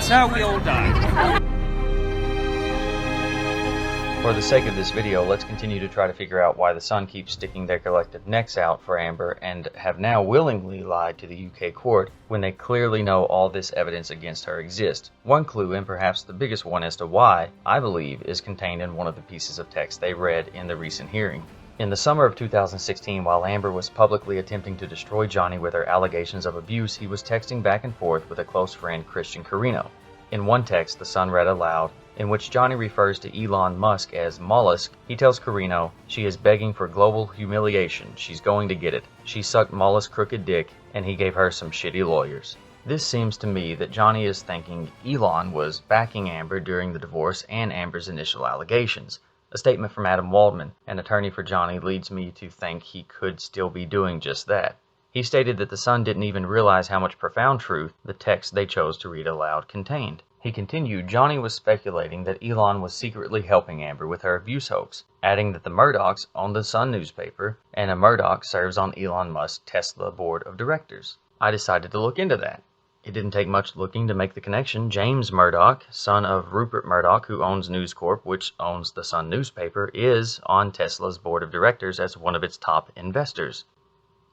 That's how we all die. For the sake of this video, let's continue to try to figure out why the Sun keeps sticking their collective necks out for Amber and have now willingly lied to the UK court when they clearly know all this evidence against her exists. One clue, and perhaps the biggest one as to why, I believe, is contained in one of the pieces of text they read in the recent hearing. In the summer of 2016, while Amber was publicly attempting to destroy Johnny with her allegations of abuse, he was texting back and forth with a close friend, Christian Carino. In one text, the Sun read aloud, in which Johnny refers to Elon Musk as Mollusk. He tells Carino she is begging for global humiliation. She's going to get it. She sucked Mollusk's crooked dick, and he gave her some shitty lawyers. This seems to me that Johnny is thinking Elon was backing Amber during the divorce and Amber's initial allegations. A statement from Adam Waldman, an attorney for Johnny, leads me to think he could still be doing just that. He stated that the Sun didn't even realize how much profound truth the text they chose to read aloud contained. He continued, Johnny was speculating that Elon was secretly helping Amber with her abuse hoax, adding that the Murdochs own the Sun newspaper, and a Murdoch serves on Elon Musk's Tesla board of directors. I decided to look into that. It didn't take much looking to make the connection. James Murdoch, son of Rupert Murdoch, who owns News Corp, which owns the Sun newspaper, is on Tesla's board of directors as one of its top investors.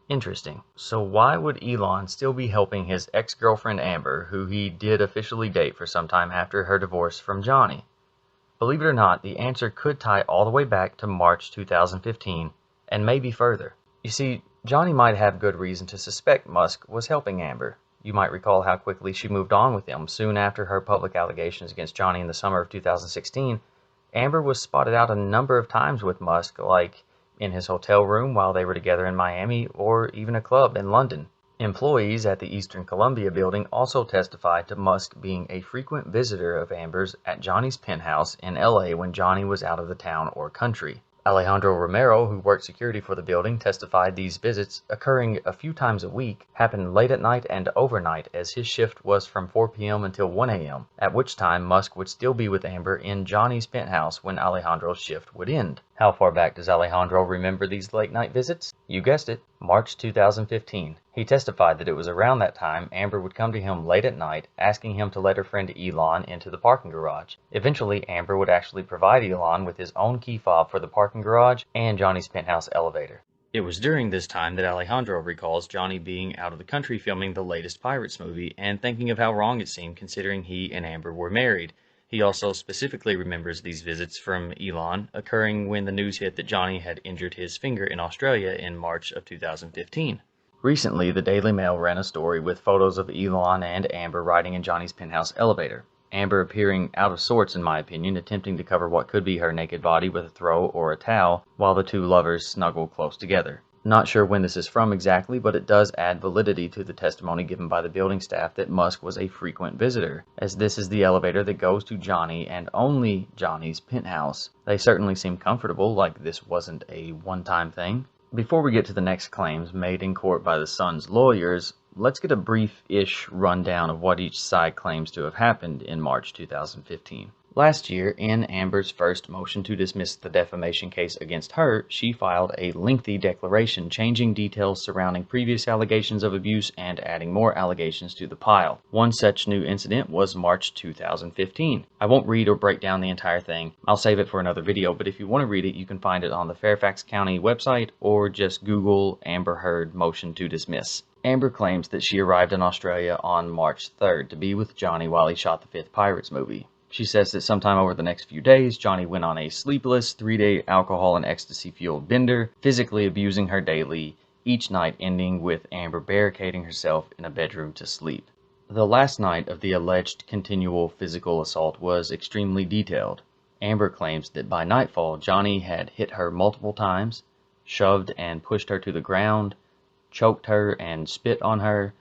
Interesting. So why would Elon still be helping his ex-girlfriend Amber, who he did officially date for some time after her divorce from Johnny? Believe it or not, the answer could tie all the way back to March 2015, and maybe further. You see, Johnny might have good reason to suspect Musk was helping Amber. You might recall how quickly she moved on with him. Soon after her public allegations against Johnny in the summer of 2016, Amber was spotted out a number of times with Musk, like in his hotel room while they were together in Miami, or even a club in London. Employees at the Eastern Columbia building also testified to Musk being a frequent visitor of Amber's at Johnny's penthouse in LA when Johnny was out of the town or country. Alejandro Romero, who worked security for the building, testified these visits, occurring a few times a week, happened late at night and overnight, as his shift was from 4 p.m. until 1 a.m., at which time Musk would still be with Amber in Johnny's penthouse when Alejandro's shift would end. How far back does Alejandro remember these late-night visits? You guessed it, March 2015. He testified that it was around that time Amber would come to him late at night, asking him to let her friend Elon into the parking garage. Eventually, Amber would actually provide Elon with his own key fob for the parking garage and Johnny's penthouse elevator. It was during this time that Alejandro recalls Johnny being out of the country filming the latest Pirates movie and thinking of how wrong it seemed considering he and Amber were married. He also specifically remembers these visits from Elon occurring when the news hit that Johnny had injured his finger in Australia in March of 2015. Recently, the Daily Mail ran a story with photos of Elon and Amber riding in Johnny's penthouse elevator. Amber appearing out of sorts, in my opinion, attempting to cover what could be her naked body with a throw or a towel, while the two lovers snuggle close together. Not sure when this is from exactly, but it does add validity to the testimony given by the building staff that Musk was a frequent visitor, as this is the elevator that goes to Johnny and only Johnny's penthouse. They certainly seem comfortable, like this wasn't a one-time thing. Before we get to the next claims made in court by the Sun's lawyers, let's get a brief-ish rundown of what each side claims to have happened in March 2015. Last year, in Amber's first motion to dismiss the defamation case against her, she filed a lengthy declaration changing details surrounding previous allegations of abuse and adding more allegations to the pile. One such new incident was March 2015. I won't read or break down the entire thing. I'll save it for another video, but if you want to read it, you can find it on the Fairfax County website or just Google Amber Heard motion to dismiss. Amber claims that she arrived in Australia on March 3rd to be with Johnny while he shot the fifth Pirates movie. She says that sometime over the next few days, Johnny went on a sleepless 3-day alcohol and ecstasy-fueled bender, physically abusing her daily, each night ending with Amber barricading herself in a bedroom to sleep. The last night of the alleged continual physical assault was extremely detailed. Amber claims that by nightfall, Johnny had hit her multiple times, shoved and pushed her to the ground, choked her and spit on her,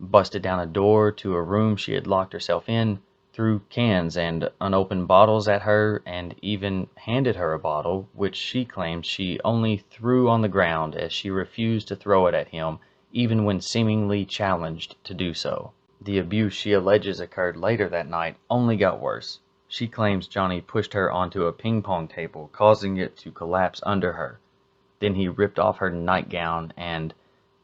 busted down a door to a room she had locked herself in, threw cans and unopened bottles at her, and even handed her a bottle, which she claimed she only threw on the ground as she refused to throw it at him, even when seemingly challenged to do so. The abuse she alleges occurred later that night only got worse. She claims Johnny pushed her onto a ping pong table, causing it to collapse under her. Then he ripped off her nightgown and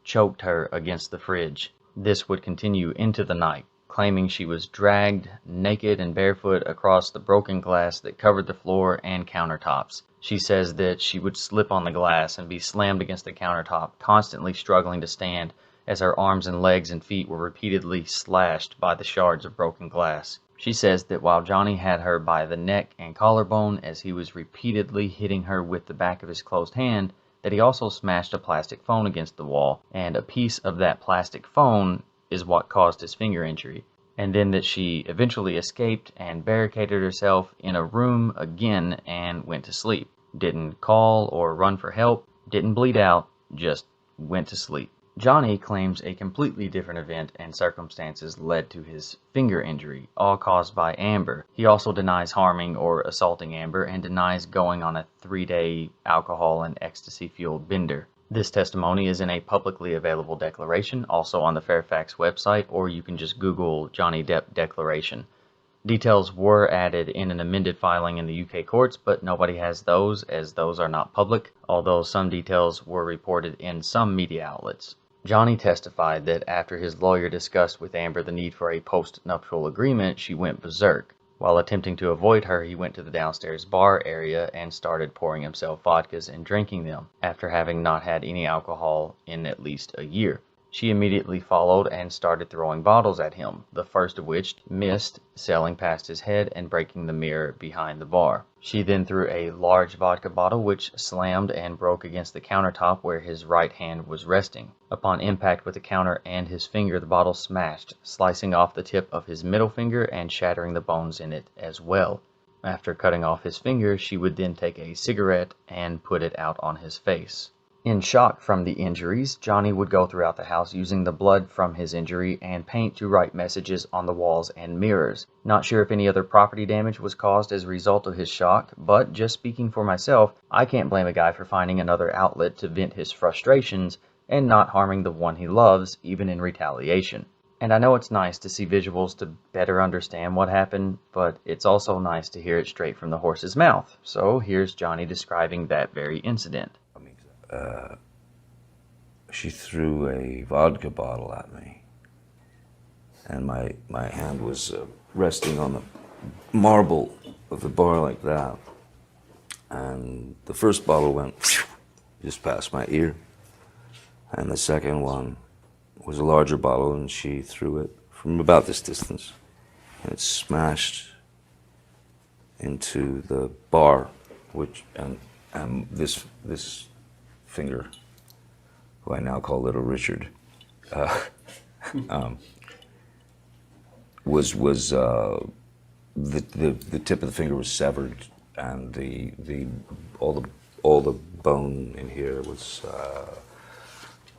choked her against the fridge. This would continue into the night, claiming she was dragged naked and barefoot across the broken glass that covered the floor and countertops. She says that she would slip on the glass and be slammed against the countertop, constantly struggling to stand as her arms and legs and feet were repeatedly slashed by the shards of broken glass. She says that while Johnny had her by the neck and collarbone as he was repeatedly hitting her with the back of his closed hand, that he also smashed a plastic phone against the wall, and a piece of that plastic phone is what caused his finger injury. And then that she eventually escaped and barricaded herself in a room again and went to sleep. Didn't call or run for help, didn't bleed out, just went to sleep. Johnny claims a completely different event and circumstances led to his finger injury, all caused by Amber. He also denies harming or assaulting Amber and denies going on a 3-day alcohol and ecstasy-fueled bender. This testimony is in a publicly available declaration, also on the Fairfax website, or you can just Google Johnny Depp declaration. Details were added in an amended filing in the UK courts, but nobody has those, as those are not public, although some details were reported in some media outlets. Johnny testified that after his lawyer discussed with Amber the need for a post-nuptial agreement, she went berserk. While attempting to avoid her, he went to the downstairs bar area and started pouring himself vodkas and drinking them, after having not had any alcohol in at least a year. She immediately followed and started throwing bottles at him, the first of which missed, sailing past his head and breaking the mirror behind the bar. She then threw a large vodka bottle which slammed and broke against the countertop where his right hand was resting. Upon impact with the counter and his finger, the bottle smashed, slicing off the tip of his middle finger and shattering the bones in it as well. After cutting off his finger, she would then take a cigarette and put it out on his face. In shock from the injuries, Johnny would go throughout the house using the blood from his injury and paint to write messages on the walls and mirrors. Not sure if any other property damage was caused as a result of his shock, but just speaking for myself, I can't blame a guy for finding another outlet to vent his frustrations and not harming the one he loves, even in retaliation. And I know it's nice to see visuals to better understand what happened, but it's also nice to hear it straight from the horse's mouth. So here's Johnny describing that very incident. She threw a vodka bottle at me, and my hand was resting on the marble of the bar like that, and the first bottle went just past my ear, and the second one was a larger bottle, and she threw it from about this distance, and it smashed into the bar, which and this finger, who I now call Little Richard, was the tip of the finger was severed, and all the bone in here was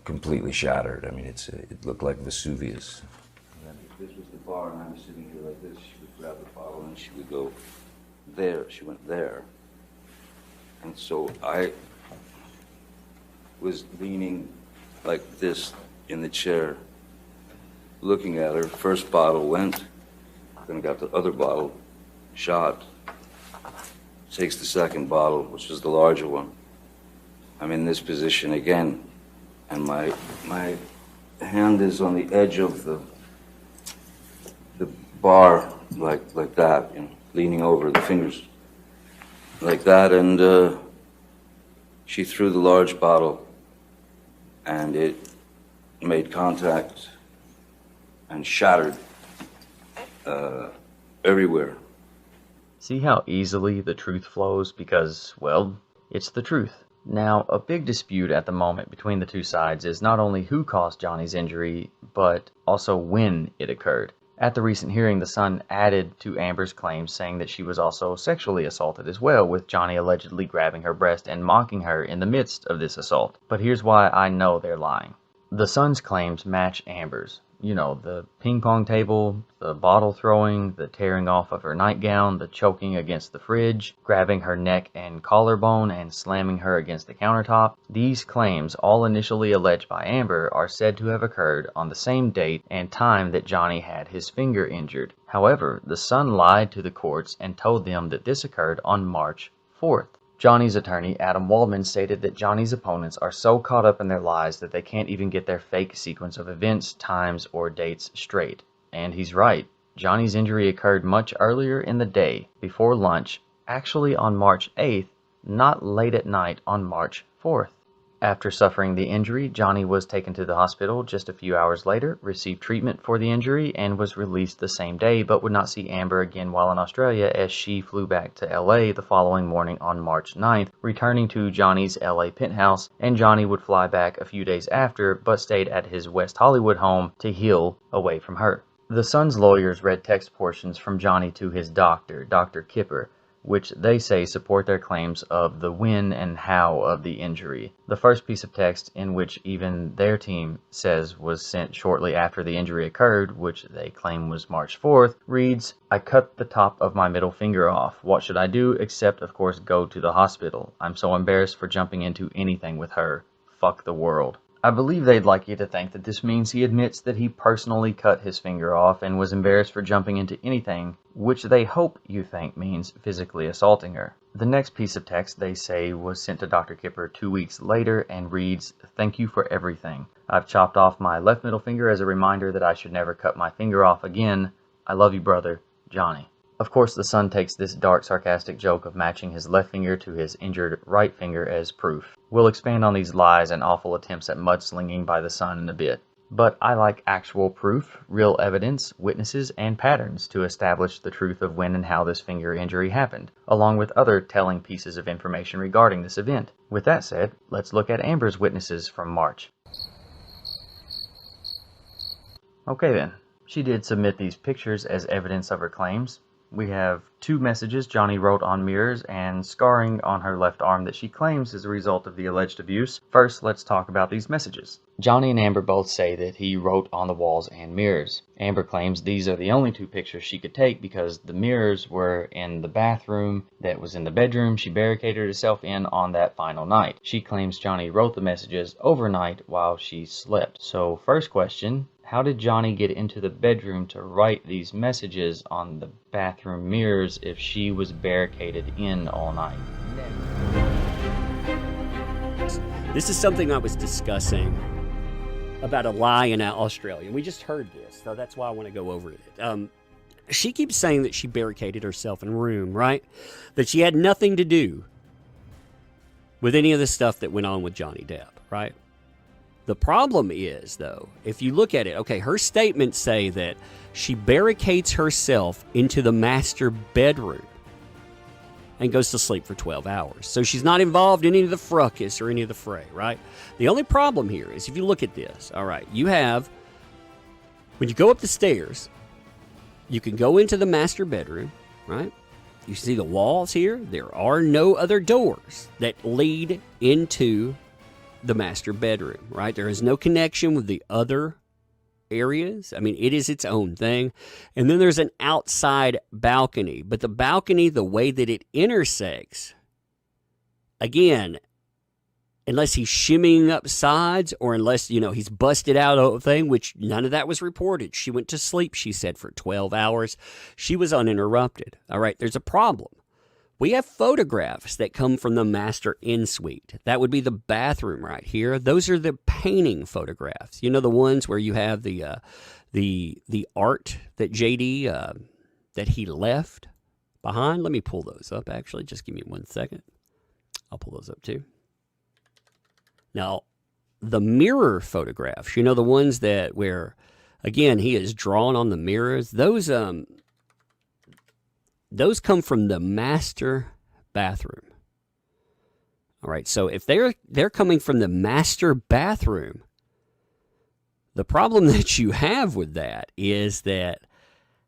completely shattered. I mean, it looked like Vesuvius. And then this was the bar, and I was sitting here like this. She would grab the bottle and she would go there. She went there, and so I was leaning like this in the chair, looking at her. First bottle went, then got the other bottle shot. Takes the second bottle, which was the larger one. I'm in this position again, and my hand is on the edge of the bar, like that, you know, leaning over, the fingers like that, and she threw the large bottle, and it made contact and shattered everywhere. See how easily the truth flows because, well, it's the truth. Now, a big dispute at the moment between the two sides is not only who caused Johnny's injury, but also when it occurred. At the recent hearing, the Sun added to Amber's claims, saying that she was also sexually assaulted as well, with Johnny allegedly grabbing her breast and mocking her in the midst of this assault. But here's why I know they're lying. The Sun's claims match Amber's. You know, the ping pong table, the bottle throwing, the tearing off of her nightgown, the choking against the fridge, grabbing her neck and collarbone and slamming her against the countertop. These claims, all initially alleged by Amber, are said to have occurred on the same date and time that Johnny had his finger injured. However, the Sun lied to the courts and told them that this occurred on March 4th. Johnny's attorney, Adam Waldman, stated that Johnny's opponents are so caught up in their lies that they can't even get their fake sequence of events, times, or dates straight. And he's right. Johnny's injury occurred much earlier in the day, before lunch, actually on March 8th, not late at night on March 4th. After suffering the injury, Johnny was taken to the hospital just a few hours later, received treatment for the injury, and was released the same day, but would not see Amber again while in Australia as she flew back to LA the following morning on March 9th, returning to Johnny's LA penthouse, and Johnny would fly back a few days after, but stayed at his West Hollywood home to heal away from her. The Sun's lawyers read text portions from Johnny to his doctor, Dr. Kipper, which they say support their claims of the when and how of the injury. The first piece of text, in which even their team says was sent shortly after the injury occurred, which they claim was March 4th, reads, "I cut the top of my middle finger off. What should I do except, of course, go to the hospital? I'm so embarrassed for jumping into anything with her. Fuck the world." I believe they'd like you to think that this means he admits that he personally cut his finger off and was embarrassed for jumping into anything, which they hope you think means physically assaulting her. The next piece of text they say was sent to Dr. Kipper 2 weeks later and reads, "Thank you for everything. I've chopped off my left middle finger as a reminder that I should never cut my finger off again. I love you, brother, Johnny." Of course, the Sun takes this dark, sarcastic joke of matching his left finger to his injured right finger as proof. We'll expand on these lies and awful attempts at mudslinging by the Sun in a bit. But I like actual proof, real evidence, witnesses, and patterns to establish the truth of when and how this finger injury happened, along with other telling pieces of information regarding this event. With that said, let's look at Amber's witnesses from March. Okay then, she did submit these pictures as evidence of her claims. We have 2 messages Johnny wrote on mirrors and scarring on her left arm that she claims is a result of the alleged abuse. First, let's talk about these messages. Johnny and Amber both say that he wrote on the walls and mirrors. Amber claims these are the only 2 pictures she could take because the mirrors were in the bathroom that was in the bedroom she barricaded herself in on that final night. She claims Johnny wrote the messages overnight while she slept. So first question, how did Johnny get into the bedroom to write these messages on the bathroom mirrors if she was barricaded in all night? This is something I was discussing about a lie in Australia. We just heard this, so that's why I want to go over it. She keeps saying that she barricaded herself in a room, right? That she had nothing to do with any of the stuff that went on with Johnny Depp, right? The problem is, though, if you look at it, okay, her statements say that she barricades herself into the master bedroom and goes to sleep for 12 hours. So she's not involved in any of the fracas or any of the fray, right? The only problem here is if you look at this, all right, you have, when you go up the stairs, you can go into the master bedroom, right? You see the walls here. There are no other doors that lead into the master bedroom, right? There is no connection with the other areas. I mean, it is its own thing. And then there's an outside balcony. But the balcony, the way that it intersects, again, unless he's shimmying up sides or unless, he's busted out of a thing, which none of that was reported. She went to sleep, she said, for 12 hours. She was uninterrupted. All right, there's a problem. We have photographs that come from the master in-suite. That would be the bathroom right here. Those are the painting photographs. You know, the ones where you have the art that JD, that he left behind. Let me pull those up, actually. Just give me 1 second. I'll pull those up, too. Now, the mirror photographs, the ones that where, again, he is drawn on the mirrors, those come from the master bathroom. All right, so if they're coming from the master bathroom, the problem that you have with that is that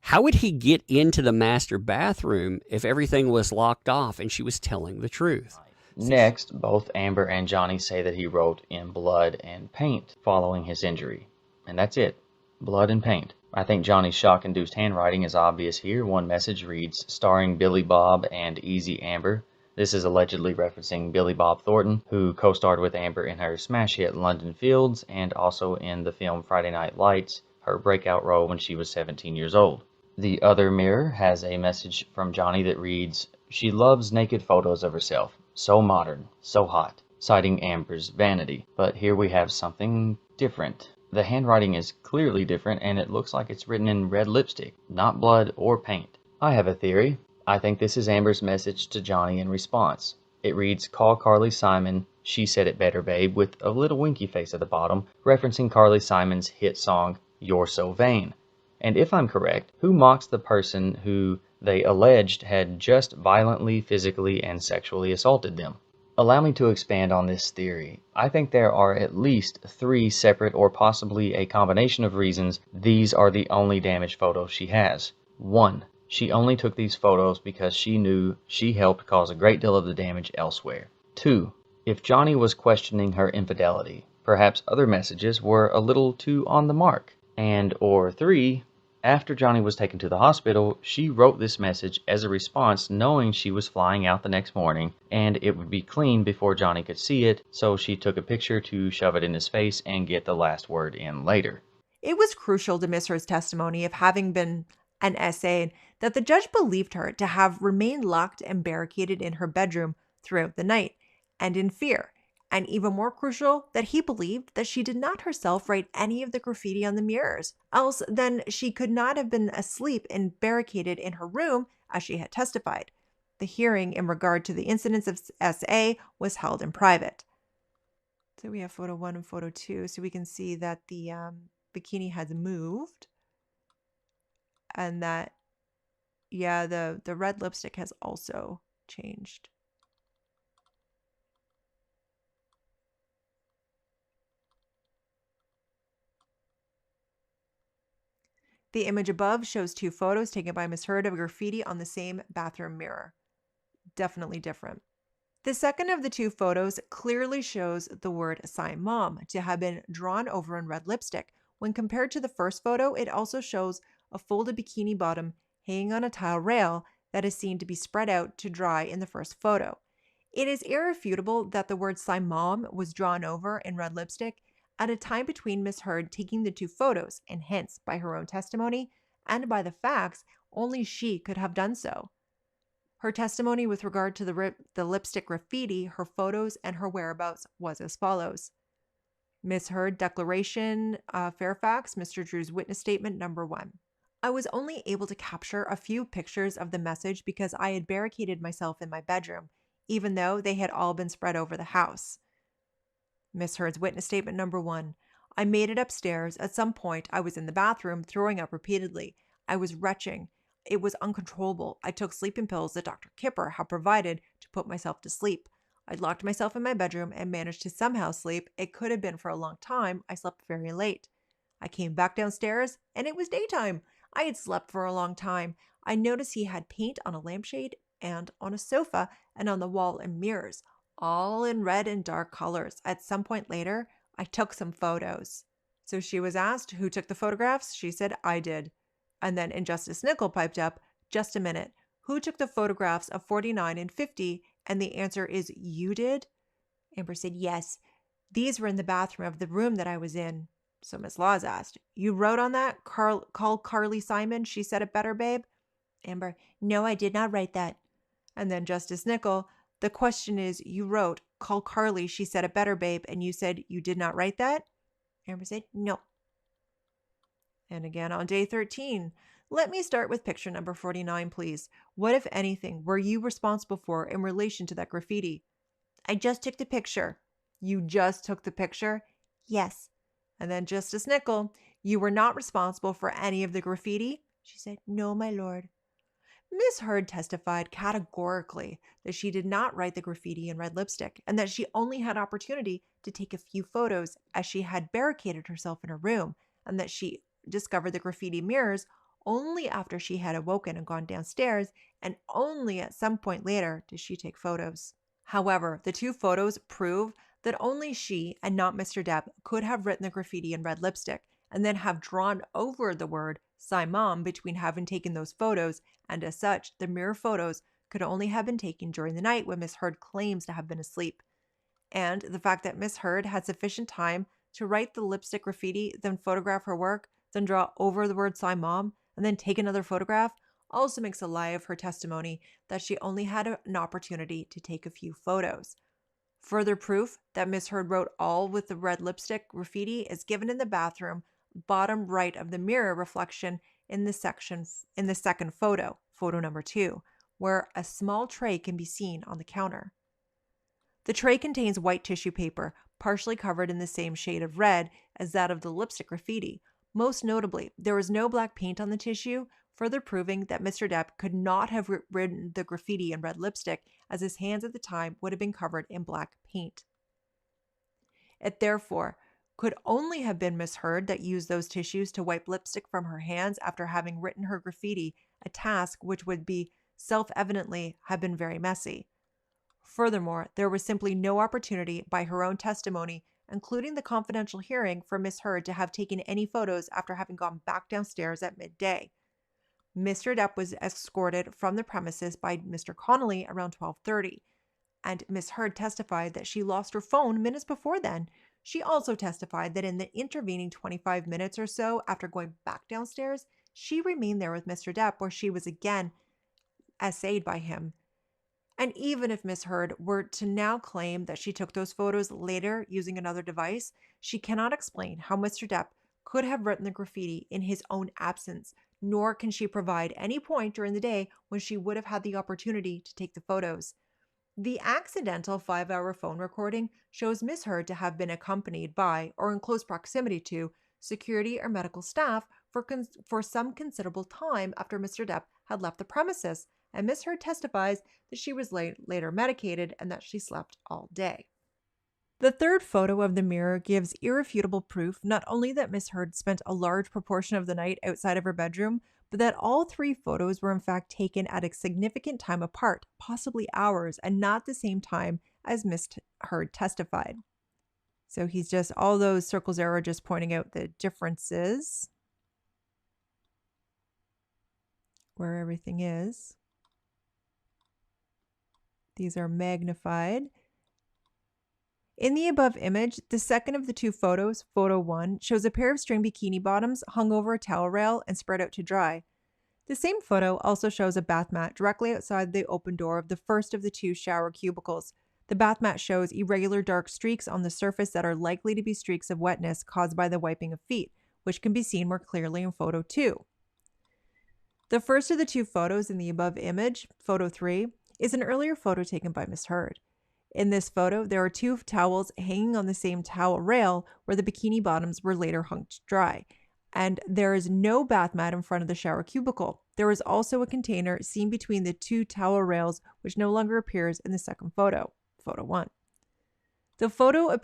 how would he get into the master bathroom if everything was locked off and she was telling the truth? Next, both Amber and Johnny say that he wrote in blood and paint following his injury. And that's it, blood and paint. I think Johnny's shock-induced handwriting is obvious here. One message reads, starring Billy Bob and Easy Amber. This is allegedly referencing Billy Bob Thornton, who co-starred with Amber in her smash hit London Fields and also in the film Friday Night Lights, her breakout role when she was 17 years old. The other mirror has a message from Johnny that reads, she loves naked photos of herself. So modern, so hot, citing Amber's vanity. But here we have something different. The handwriting is clearly different, and it looks like it's written in red lipstick, not blood or paint. I have a theory. I think this is Amber's message to Johnny in response. It reads, "Call Carly Simon, she said it better, babe," with a little winky face at the bottom, referencing Carly Simon's hit song, "You're So Vain." And if I'm correct, who mocks the person who they alleged had just violently, physically, and sexually assaulted them? Allow me to expand on this theory. I think there are at least 3 separate or possibly a combination of reasons these are the only damaged photos she has. 1. She only took these photos because she knew she helped cause a great deal of the damage elsewhere. 2. If Johnny was questioning her infidelity, perhaps other messages were a little too on the mark. And or 3, after Johnny was taken to the hospital, she wrote this message as a response knowing she was flying out the next morning and it would be clean before Johnny could see it, so she took a picture to shove it in his face and get the last word in later. It was crucial to Miss Heard's testimony of having been an SA that the judge believed her to have remained locked and barricaded in her bedroom throughout the night and in fear. And even more crucial, that he believed that she did not herself write any of the graffiti on the mirrors. Else, then she could not have been asleep and barricaded in her room as she had testified. The hearing in regard to the incidents of SA was held in private. So we have photo 1 and photo 2. So we can see that the bikini has moved. And that, yeah, the red lipstick has also changed. The image above shows 2 photos taken by Miss Heard of graffiti on the same bathroom mirror. Definitely different. The second of the 2 photos clearly shows the word "Sign Mom" to have been drawn over in red lipstick. When compared to the first photo, it also shows a folded bikini bottom hanging on a tile rail that is seen to be spread out to dry in the first photo. It is irrefutable that the word "Sign Mom" was drawn over in red lipstick at a time between Miss Heard taking the 2 photos, and hence, by her own testimony and by the facts, only she could have done so. Her testimony with regard to the lipstick graffiti, her photos, and her whereabouts was as follows. Miss Heard declaration, Fairfax, Mr. Drew's witness statement number 1. I was only able to capture a few pictures of the message because I had barricaded myself in my bedroom, even though they had all been spread over the house. Miss Heard's witness statement number 1. I made it upstairs. At some point, I was in the bathroom, throwing up repeatedly. I was retching. It was uncontrollable. I took sleeping pills that Dr. Kipper had provided to put myself to sleep. I locked myself in my bedroom and managed to somehow sleep. It could have been for a long time. I slept very late. I came back downstairs, and it was daytime. I had slept for a long time. I noticed he had paint on a lampshade and on a sofa and on the wall and mirrors, all in red and dark colors. At some point later, I took some photos. So she was asked who took the photographs. She said, I did. And then Injustice Nickel piped up, just a minute. Who took the photographs of 49 and 50? And the answer is, you did? Amber said, yes. These were in the bathroom of the room that I was in. So Miss Laws asked, you wrote on that? Call Carly Simon, she said it better, babe? Amber, no, I did not write that. And then Justice Nickel, the question is, you wrote, call Carly, she said it better, babe, and you said you did not write that? Amber said, no. And again on day 13, let me start with picture number 49, please. What, if anything, were you responsible for in relation to that graffiti? I just took the picture. You just took the picture? Yes. And then Justice Nickel, you were not responsible for any of the graffiti? She said, no, my lord. Miss Heard testified categorically that she did not write the graffiti in red lipstick and that she only had opportunity to take a few photos as she had barricaded herself in her room, and that she discovered the graffiti mirrors only after she had awoken and gone downstairs, and only at some point later did she take photos. However, the 2 photos prove that only she and not Mr. Depp could have written the graffiti in red lipstick and then have drawn over the word "Sign Mom" between having taken those photos, and as such, the mirror photos could only have been taken during the night when Miss Heard claims to have been asleep. And the fact that Miss Heard had sufficient time to write the lipstick graffiti, then photograph her work, then draw over the word "Sign Mom," and then take another photograph also makes a lie of her testimony that she only had an opportunity to take a few photos. Further proof that Miss Heard wrote all with the red lipstick graffiti is given in the bathroom bottom right of the mirror reflection in the second photo, photo number 2, where a small tray can be seen on the counter. The tray contains white tissue paper, partially covered in the same shade of red as that of the lipstick graffiti. Most notably, there was no black paint on the tissue, further proving that Mr. Depp could not have written the graffiti in red lipstick, as his hands at the time would have been covered in black paint. It therefore could only have been Miss Heard that used those tissues to wipe lipstick from her hands after having written her graffiti, a task which would be self-evidently have been very messy. Furthermore, there was simply no opportunity by her own testimony, including the confidential hearing, for Miss Heard to have taken any photos after having gone back downstairs at midday. Mr. Depp was escorted from the premises by Mr. Connolly around 12:30, and Miss Heard testified that she lost her phone minutes before then. She also testified that in the intervening 25 minutes or so after going back downstairs, she remained there with Mr. Depp, where she was again essayed by him. And even if Miss Heard were to now claim that she took those photos later using another device, she cannot explain how Mr. Depp could have written the graffiti in his own absence, nor can she provide any point during the day when she would have had the opportunity to take the photos. The accidental 5-hour phone recording shows Miss Heard to have been accompanied by, or in close proximity to, security or medical staff for some considerable time after Mr. Depp had left the premises, and Miss Heard testifies that she was later medicated and that she slept all day. The third photo of the mirror gives irrefutable proof not only that Miss Heard spent a large proportion of the night outside of her bedroom, but that all 3 photos were in fact taken at a significant time apart, possibly hours, and not the same time as Miss Heard testified. So he's just, all those circles there are just pointing out the differences where everything is. These are magnified. In the above image, the second of the 2 photos, photo 1, shows a pair of string bikini bottoms hung over a towel rail and spread out to dry. The same photo also shows a bath mat directly outside the open door of the first of the 2 shower cubicles. The bath mat shows irregular dark streaks on the surface that are likely to be streaks of wetness caused by the wiping of feet, which can be seen more clearly in photo 2. The first of the 2 photos in the above image, photo 3, is an earlier photo taken by Miss Heard. In this photo, there are 2 towels hanging on the same towel rail where the bikini bottoms were later hung to dry, and there is no bath mat in front of the shower cubicle. There is also a container seen between the 2 towel rails, which no longer appears in the second photo, photo 1. The photo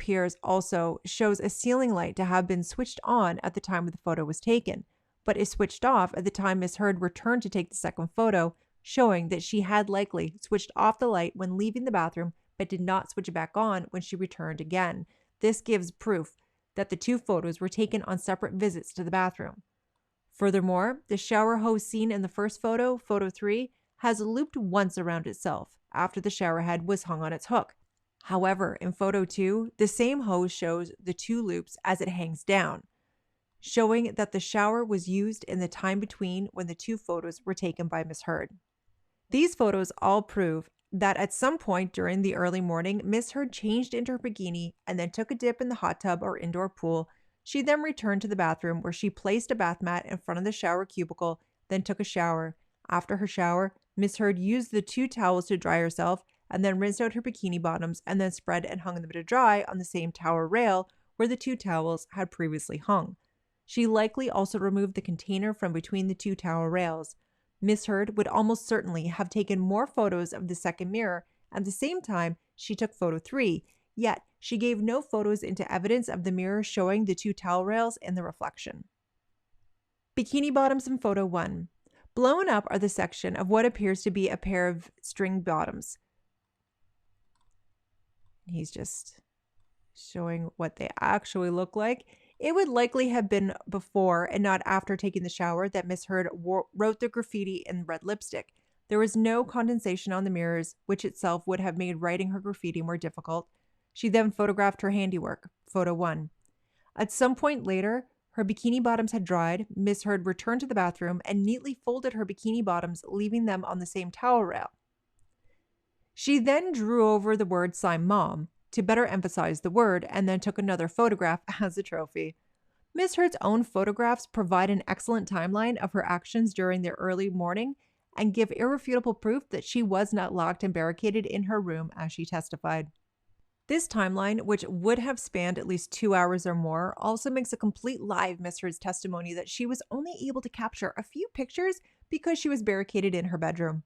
also shows a ceiling light to have been switched on at the time the photo was taken, but is switched off at the time Miss Heard returned to take the second photo, showing that she had likely switched off the light when leaving the bathroom but did not switch it back on when she returned again. This gives proof that the 2 photos were taken on separate visits to the bathroom. Furthermore, the shower hose seen in the first photo, photo 3, has looped once around itself after the shower head was hung on its hook. However, in photo 2, the same hose shows the 2 loops as it hangs down, showing that the shower was used in the time between when the 2 photos were taken by Miss Heard. These photos all prove that at some point during the early morning, Miss Heard changed into her bikini and then took a dip in the hot tub or indoor pool. She then returned to the bathroom where she placed a bath mat in front of the shower cubicle, then took a shower. After her shower, Miss Heard used the 2 towels to dry herself and then rinsed out her bikini bottoms and then spread and hung them to dry on the same tower rail where the 2 towels had previously hung. She likely also removed the container from between the 2 towel rails. Miss Heard would almost certainly have taken more photos of the second mirror at the same time she took photo 3, yet she gave no photos into evidence of the mirror showing the 2 towel rails in the reflection. Bikini bottoms in photo 1. Blown up are the section of what appears to be a pair of string bottoms. He's just showing what they actually look like. It would likely have been before and not after taking the shower that Miss Heard wrote the graffiti in red lipstick. There was no condensation on the mirrors, which itself would have made writing her graffiti more difficult. She then photographed her handiwork, photo 1. At some point later, her bikini bottoms had dried. Miss Heard returned to the bathroom and neatly folded her bikini bottoms, leaving them on the same towel rail. She then drew over the word "Sign Mom," to better emphasize the word, and then took another photograph as a trophy. Miss Heard's own photographs provide an excellent timeline of her actions during the early morning and give irrefutable proof that she was not locked and barricaded in her room as she testified. This timeline, which would have spanned at least 2 hours or more, also makes a complete lie of Miss Heard's testimony that she was only able to capture a few pictures because she was barricaded in her bedroom.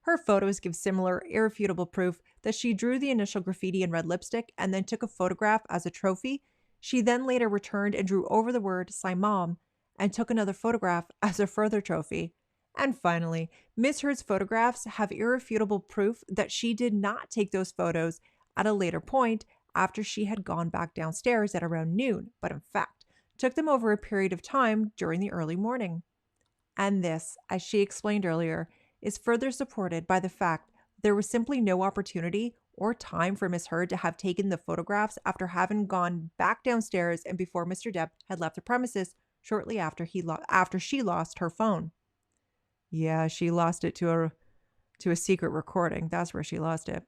Her photos give similar, irrefutable proof that she drew the initial graffiti in red lipstick and then took a photograph as a trophy. She then later returned and drew over the word "Mom" and took another photograph as a further trophy. And finally, Miss Heard's photographs have irrefutable proof that she did not take those photos at a later point after she had gone back downstairs at around noon, but in fact, took them over a period of time during the early morning. And this, as she explained earlier, is further supported by the fact there was simply no opportunity or time for Miss Heard to have taken the photographs after having gone back downstairs and before Mr. Depp had left the premises shortly after she lost her phone. Yeah, she lost it to a secret recording. That's where she lost it.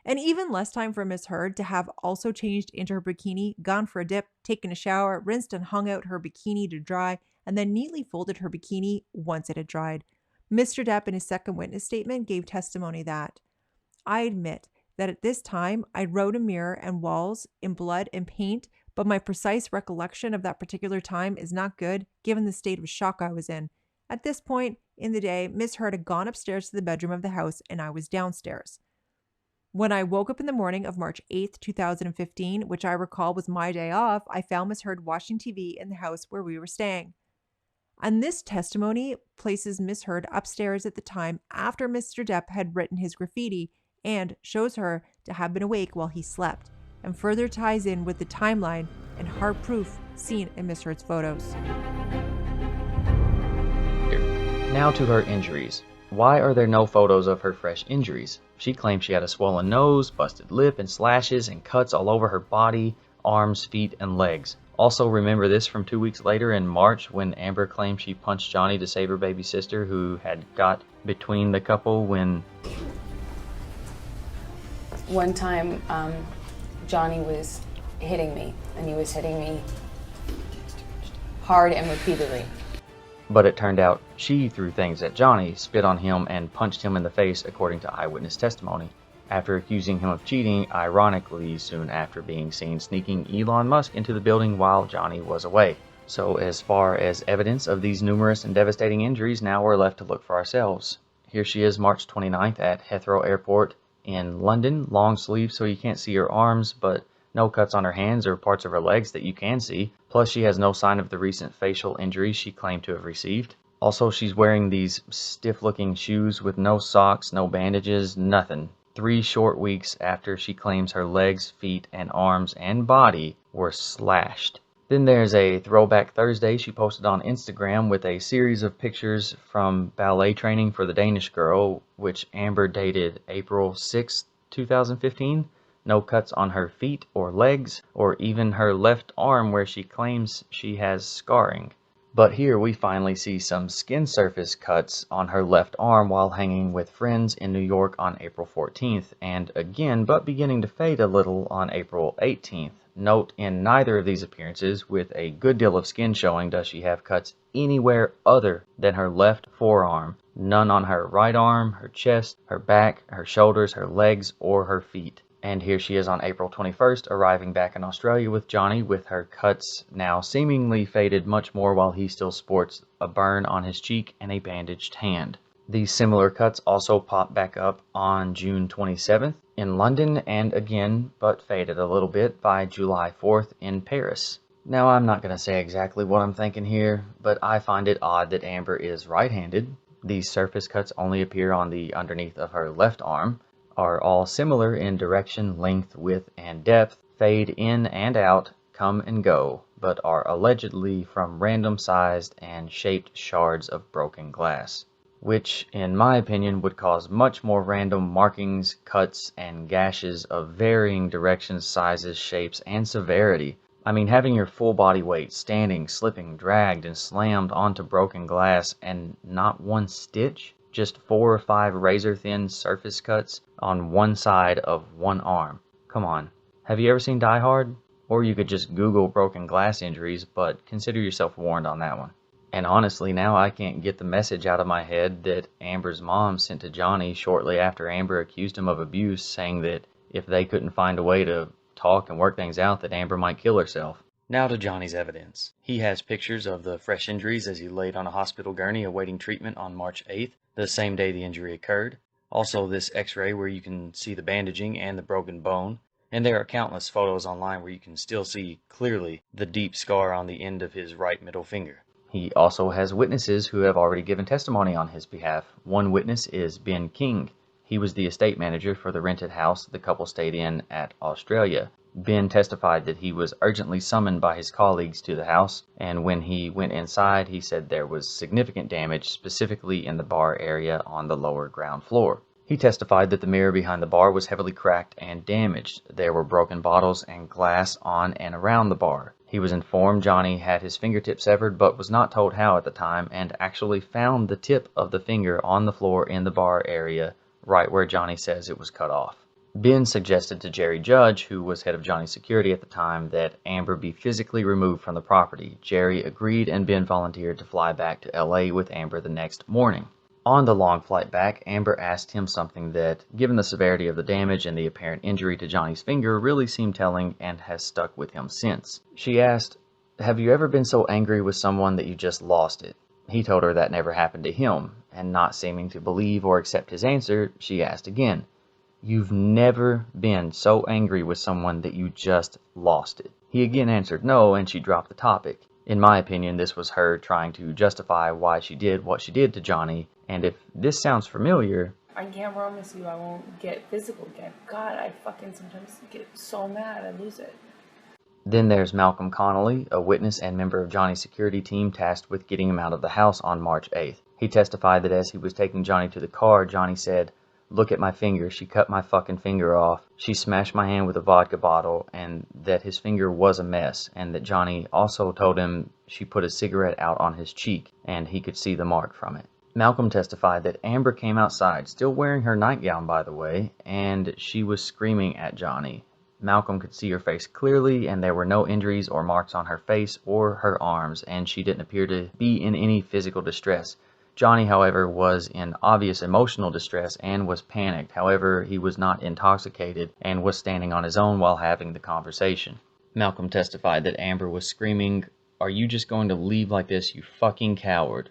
And even less time for Miss Heard to have also changed into her bikini, gone for a dip, taken a shower, rinsed and hung out her bikini to dry, and then neatly folded her bikini once it had dried. Mr. Depp, in his second witness statement, gave testimony that, "I admit that at this time I wrote a mirror and walls in blood and paint, but my precise recollection of that particular time is not good given the state of shock I was in. At this point in the day, Miss Heard had gone upstairs to the bedroom of the house and I was downstairs. When I woke up in the morning of March 8th, 2015, which I recall was my day off, I found Miss Heard watching TV in the house where we were staying." And this testimony places Miss Heard upstairs at the time after Mr. Depp had written his graffiti and shows her to have been awake while he slept, and further ties in with the timeline and hard proof seen in Miss Heard's photos. Now to her injuries. Why are there no photos of her fresh injuries? She claims she had a swollen nose, busted lip, and slashes and cuts all over her body, arms, feet, and legs. Also, remember this from 2 weeks later in March when Amber claimed she punched Johnny to save her baby sister who had got between the couple when... One time, Johnny was hitting me, and he was hitting me hard and repeatedly. But it turned out she threw things at Johnny, spit on him, and punched him in the face according to eyewitness testimony, after accusing him of cheating, ironically soon after being seen sneaking Elon Musk into the building while Johnny was away. So as far as evidence of these numerous and devastating injuries, now we're left to look for ourselves. Here she is March 29th at Heathrow Airport in London, long sleeves so you can't see her arms, but no cuts on her hands or parts of her legs that you can see. Plus, she has no sign of the recent facial injuries she claimed to have received. Also, she's wearing these stiff-looking shoes with no socks, no bandages, nothing. 3 short weeks after she claims her legs, feet, and arms and body were slashed. Then there's a Throwback Thursday she posted on Instagram with a series of pictures from ballet training for the Danish girl, which Amber dated April 6, 2015. No cuts on her feet or legs, or even her left arm where she claims she has scarring. But here we finally see some skin surface cuts on her left arm while hanging with friends in New York on April 14th, and again, but beginning to fade a little on April 18th. Note, in neither of these appearances, with a good deal of skin showing, does she have cuts anywhere other than her left forearm. None on her right arm, her chest, her back, her shoulders, her legs, or her feet. And here she is on April 21st, arriving back in Australia with Johnny, with her cuts now seemingly faded much more while he still sports a burn on his cheek and a bandaged hand. These similar cuts also popped back up on June 27th in London and again, but faded a little bit, by July 4th in Paris. Now, I'm not going to say exactly what I'm thinking here, but I find it odd that Amber is right-handed. These surface cuts only appear on the underneath of her left arm, are all similar in direction, length, width, and depth, fade in and out, come and go, but are allegedly from random sized and shaped shards of broken glass, which, in my opinion, would cause much more random markings, cuts, and gashes of varying directions, sizes, shapes, and severity. I mean, having your full body weight standing, slipping, dragged, and slammed onto broken glass and not one stitch? Just 4 or 5 razor-thin surface cuts on one side of one arm. Come on. Have you ever seen Die Hard? Or you could just Google broken glass injuries, but consider yourself warned on that one. And honestly, now I can't get the message out of my head that Amber's mom sent to Johnny shortly after Amber accused him of abuse, saying that if they couldn't find a way to talk and work things out, that Amber might kill herself. Now to Johnny's evidence. He has pictures of the fresh injuries as he laid on a hospital gurney awaiting treatment on March 8th, the same day the injury occurred. Also this x-ray where you can see the bandaging and the broken bone. And there are countless photos online where you can still see clearly the deep scar on the end of his right middle finger. He also has witnesses who have already given testimony on his behalf. One witness is Ben King. He was the estate manager for the rented house the couple stayed in at Australia. Ben testified that he was urgently summoned by his colleagues to the house, and when he went inside, he said there was significant damage, specifically in the bar area on the lower ground floor. He testified that the mirror behind the bar was heavily cracked and damaged. There were broken bottles and glass on and around the bar. He was informed Johnny had his fingertip severed, but was not told how at the time, and actually found the tip of the finger on the floor in the bar area, right where Johnny says it was cut off. Ben suggested to Jerry Judge, who was head of Johnny's security at the time, that Amber be physically removed from the property. Jerry agreed, and Ben volunteered to fly back to LA with Amber the next morning. On the long flight back, Amber asked him something that, given the severity of the damage and the apparent injury to Johnny's finger, really seemed telling and has stuck with him since. She asked, "Have you ever been so angry with someone that you just lost it?" He told her that never happened to him, and not seeming to believe or accept his answer, she asked again, "You've never been so angry with someone that you just lost it?" He again answered no, and she dropped the topic. In my opinion, this was her trying to justify why she did what she did to Johnny, and if this sounds familiar, I can't promise you I won't get physical again. God, I fucking sometimes get so mad I lose it. Then there's Malcolm Connolly, a witness and member of Johnny's security team tasked with getting him out of the house on March 8th. He testified that as he was taking Johnny to the car, Johnny said, "Look at my finger, she cut my fucking finger off. She smashed my hand with a vodka bottle," and that his finger was a mess, and that Johnny also told him she put a cigarette out on his cheek, and he could see the mark from it. Malcolm testified that Amber came outside, still wearing her nightgown by the way, and she was screaming at Johnny. Malcolm could see her face clearly, and there were no injuries or marks on her face or her arms, and she didn't appear to be in any physical distress. Johnny, however, was in obvious emotional distress and was panicked. However, he was not intoxicated and was standing on his own while having the conversation. Malcolm testified that Amber was screaming, "Are you just going to leave like this, you fucking coward?"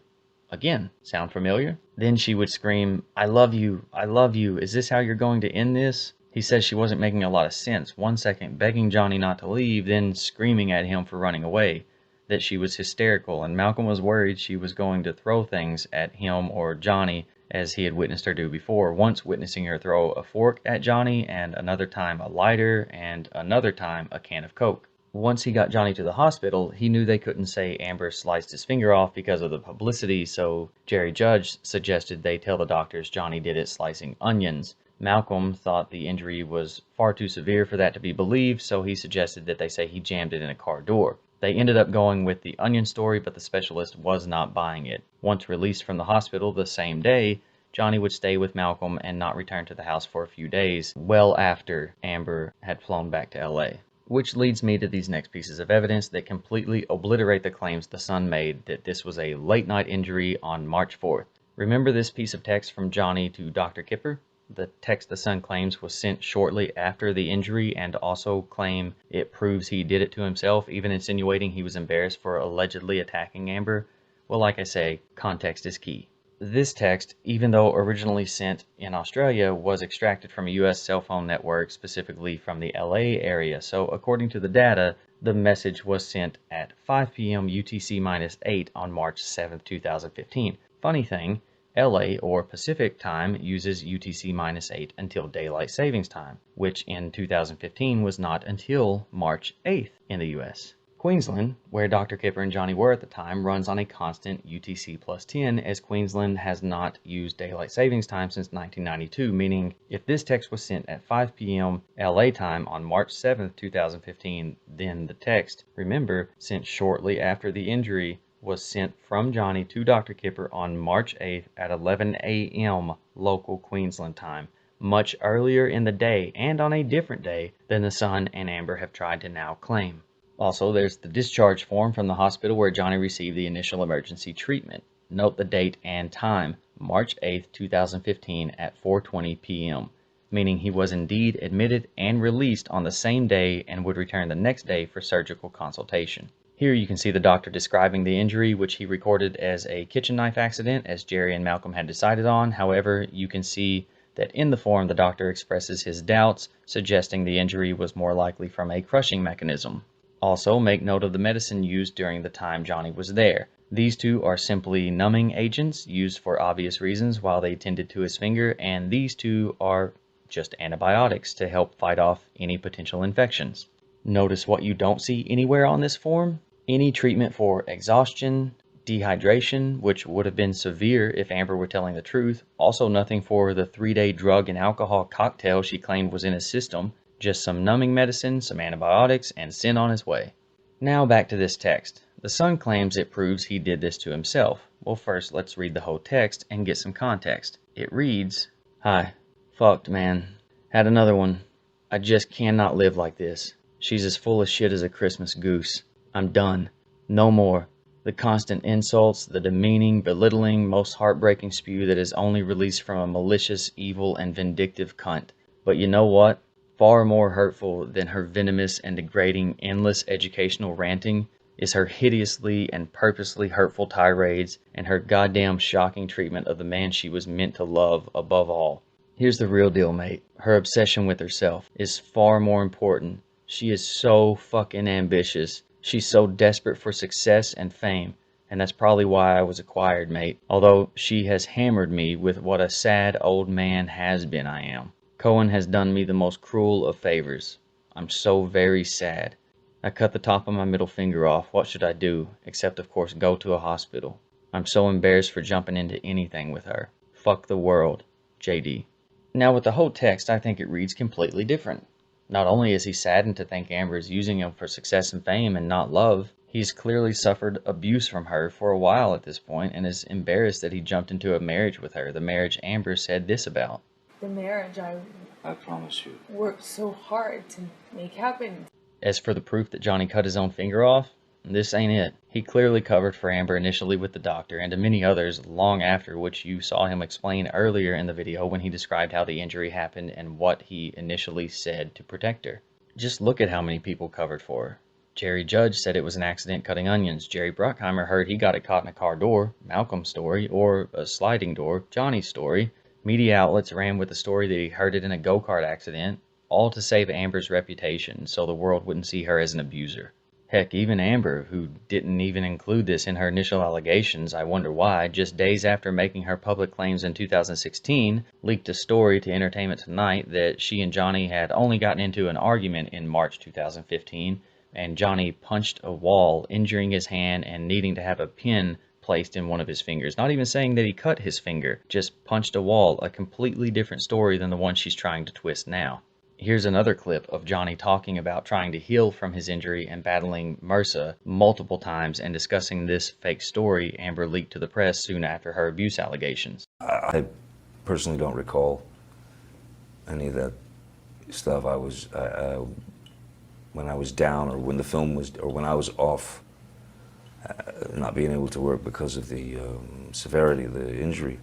Again, sound familiar? Then she would scream, "I love you, I love you, is this how you're going to end this?" He says she wasn't making a lot of sense, 1 second begging Johnny not to leave, then screaming at him for running away, that she was hysterical, and Malcolm was worried she was going to throw things at him or Johnny, as he had witnessed her do before, once witnessing her throw a fork at Johnny, and another time a lighter, and another time a can of Coke. Once he got Johnny to the hospital, he knew they couldn't say Amber sliced his finger off because of the publicity, so Jerry Judge suggested they tell the doctors Johnny did it slicing onions. Malcolm thought the injury was far too severe for that to be believed, so he suggested that they say he jammed it in a car door. They ended up going with the onion story, but the specialist was not buying it. Once released from the hospital the same day, Johnny would stay with Malcolm and not return to the house for a few days, well after Amber had flown back to LA. Which leads me to these next pieces of evidence that completely obliterate the claims the Sun made that this was a late-night injury on March 4th. Remember this piece of text from Johnny to Dr. Kipper? The text the Sun claims was sent shortly after the injury, and also claim it proves he did it to himself, even insinuating he was embarrassed for allegedly attacking Amber. Well, like I say, context is key. This text, even though originally sent in Australia, was extracted from a US cell phone network, specifically from the LA area. So according to the data, the message was sent at 5 p.m. UTC-8 on March 7, 2015. Funny thing, LA or Pacific time uses UTC-8 until daylight savings time, which in 2015 was not until March 8th in the US. Queensland, where Dr. Kipper and Johnny were at the time, runs on a constant UTC plus 10, as Queensland has not used daylight savings time since 1992, meaning if this text was sent at 5 p.m. LA time on March 7th, 2015, then the text, remember, sent shortly after the injury, was sent from Johnny to Dr. Kipper on March 8th at 11 a.m. local Queensland time, much earlier in the day and on a different day than the Sun and Amber have tried to now claim. Also, there's the discharge form from the hospital where Johnny received the initial emergency treatment. Note the date and time, March 8, 2015 at 4:20 p.m., meaning he was indeed admitted and released on the same day and would return the next day for surgical consultation. Here you can see the doctor describing the injury, which he recorded as a kitchen knife accident, as Jerry and Malcolm had decided on. However, you can see that in the form the doctor expresses his doubts, suggesting the injury was more likely from a crushing mechanism. Also, make note of the medicine used during the time Johnny was there. These two are simply numbing agents used for obvious reasons while they tended to his finger, and these two are just antibiotics to help fight off any potential infections. Notice what you don't see anywhere on this form: any treatment for exhaustion, dehydration, which would have been severe if Amber were telling the truth. Also nothing for the 3-day drug and alcohol cocktail she claimed was in his system. Just some numbing medicine, some antibiotics, and sent on his way. Now back to this text. The Sun claims it proves he did this to himself. Well, first let's read the whole text and get some context. It reads, "Hi. Fucked, man. Had another one. I just cannot live like this. She's as full of shit as a Christmas goose. I'm done. No more. The constant insults, the demeaning, belittling, most heartbreaking spew that is only released from a malicious, evil, and vindictive cunt. But you know what? Far more hurtful than her venomous and degrading, endless educational ranting is her hideously and purposely hurtful tirades and her goddamn shocking treatment of the man she was meant to love above all. Here's the real deal, mate. Her obsession with herself is far more important. She is so fucking ambitious. She's so desperate for success and fame, and that's probably why I was acquired, mate. Although she has hammered me with what a sad old man has-been I am. Cohen has done me the most cruel of favors. I'm so very sad. I cut the top of my middle finger off. What should I do? Except, of course, go to a hospital. I'm so embarrassed for jumping into anything with her. Fuck the world. JD." Now with the whole text, I think it reads completely different. Not only is he saddened to think Amber is using him for success and fame and not love, he's clearly suffered abuse from her for a while at this point and is embarrassed that he jumped into a marriage with her, the marriage Amber said this about. The marriage I promise you. worked so hard to make happen. As for the proof that Johnny cut his own finger off, this ain't it. He clearly covered for Amber initially with the doctor and to many others long after, which you saw him explain earlier in the video when he described how the injury happened and what he initially said to protect her. Just look at how many people covered for her. Jerry Judge said it was an accident cutting onions. Jerry Bruckheimer heard he got it caught in a car door, Malcolm's story, or a sliding door, Johnny's story. Media outlets ran with the story that he heard it in a go-kart accident, all to save Amber's reputation so the world wouldn't see her as an abuser. Heck, even Amber, who didn't even include this in her initial allegations, I wonder why, just days after making her public claims in 2016, leaked a story to Entertainment Tonight that she and Johnny had only gotten into an argument in March 2015, and Johnny punched a wall, injuring his hand and needing to have a pin placed in one of his fingers. Not even saying that he cut his finger, just punched a wall, a completely different story than the one she's trying to twist now. Here's another clip of Johnny talking about trying to heal from his injury and battling MRSA multiple times and discussing this fake story Amber leaked to the press soon after her abuse allegations. I personally don't recall any of that stuff. When I was down, or when the film was, or when I was off, not being able to work because of the severity of the injury,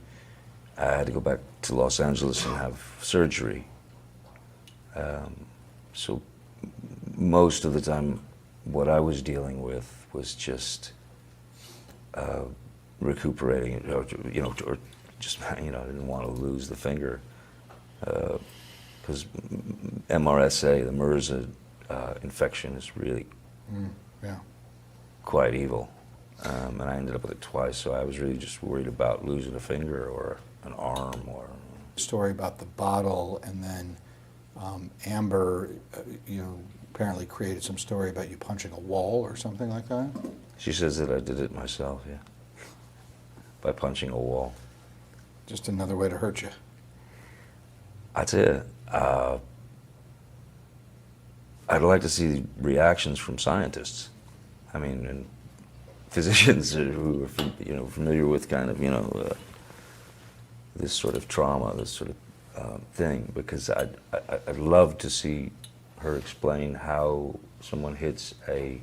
I had to go back to Los Angeles and have surgery. So most of the time, what I was dealing with was just recuperating, or just, I didn't want to lose the finger, because MRSA, the MRSA infection, is really quite evil, and I ended up with it twice. So I was really just worried about losing a finger or an arm. Or story about the bottle, and then Amber, apparently created some story about you punching a wall or something like that. She says that I did it myself, yeah, by punching a wall. Just another way to hurt you. I tell you, I'd like to see reactions from scientists. I mean, and physicians who are familiar with kind of this sort of trauma, this sort of thing, because I'd love to see her explain how someone hits a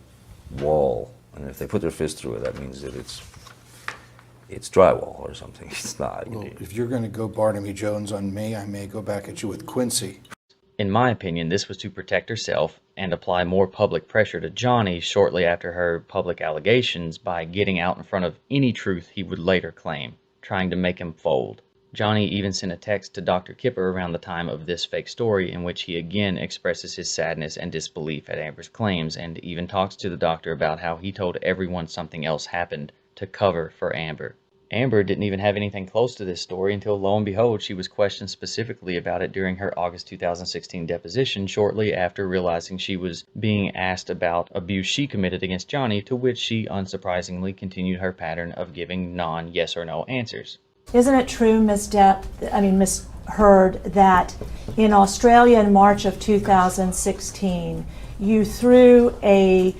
wall, and if they put their fist through it, that means that it's drywall or something. It's not. Well, if you're going to go Barnaby Jones on me, I may go back at you with Quincy. In my opinion, this was to protect herself and apply more public pressure to Johnny shortly after her public allegations by getting out in front of any truth he would later claim, trying to make him fold. Johnny even sent a text to Dr. Kipper around the time of this fake story in which he again expresses his sadness and disbelief at Amber's claims, and even talks to the doctor about how he told everyone something else happened to cover for Amber. Amber didn't even have anything close to this story until, lo and behold, she was questioned specifically about it during her August 2016 deposition, shortly after realizing she was being asked about abuse she committed against Johnny, to which she unsurprisingly continued her pattern of giving non-yes or no answers. Isn't it true, Ms. Ms. Heard, that in Australia in March of 2016, you threw an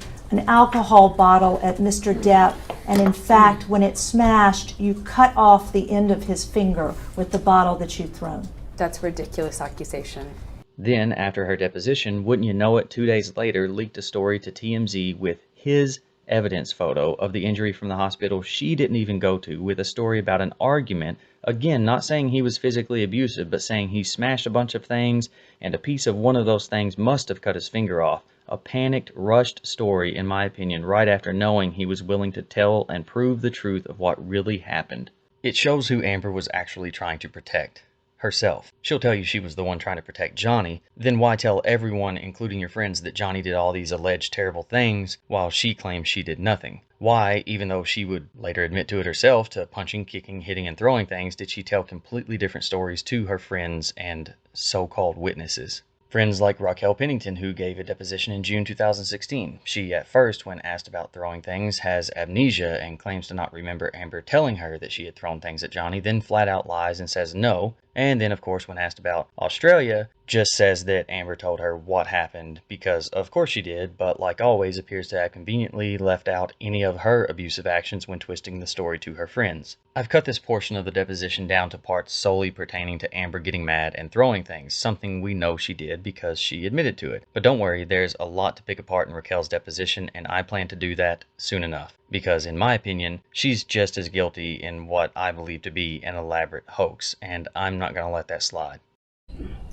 alcohol bottle at Mr. Depp, and in fact, when it smashed, you cut off the end of his finger with the bottle that you'd thrown? That's a ridiculous accusation. Then, after her deposition, wouldn't you know it, 2 days later, leaked a story to TMZ with his evidence photo of the injury from the hospital she didn't even go to, with a story about an argument, again not saying he was physically abusive, but saying he smashed a bunch of things and a piece of one of those things must have cut his finger off. A panicked, rushed story, in my opinion, right after knowing he was willing to tell and prove the truth of what really happened. It shows who Amber was actually trying to protect. Herself. She'll tell you she was the one trying to protect Johnny, then why tell everyone, including your friends, that Johnny did all these alleged terrible things while she claims she did nothing? Why, even though she would later admit to it herself, to punching, kicking, hitting, and throwing things, did she tell completely different stories to her friends and so-called witnesses? Friends like Raquel Pennington, who gave a deposition in June 2016. She, at first, when asked about throwing things, has amnesia and claims to not remember Amber telling her that she had thrown things at Johnny, then flat out lies and says no. And then, of course, when asked about Australia, just says that Amber told her what happened because, of course, she did, but like always appears to have conveniently left out any of her abusive actions when twisting the story to her friends. I've cut this portion of the deposition down to parts solely pertaining to Amber getting mad and throwing things, something we know she did because she admitted to it. But don't worry, there's a lot to pick apart in Raquel's deposition, and I plan to do that soon enough. Because, in my opinion, she's just as guilty in what I believe to be an elaborate hoax, and I'm not going to let that slide.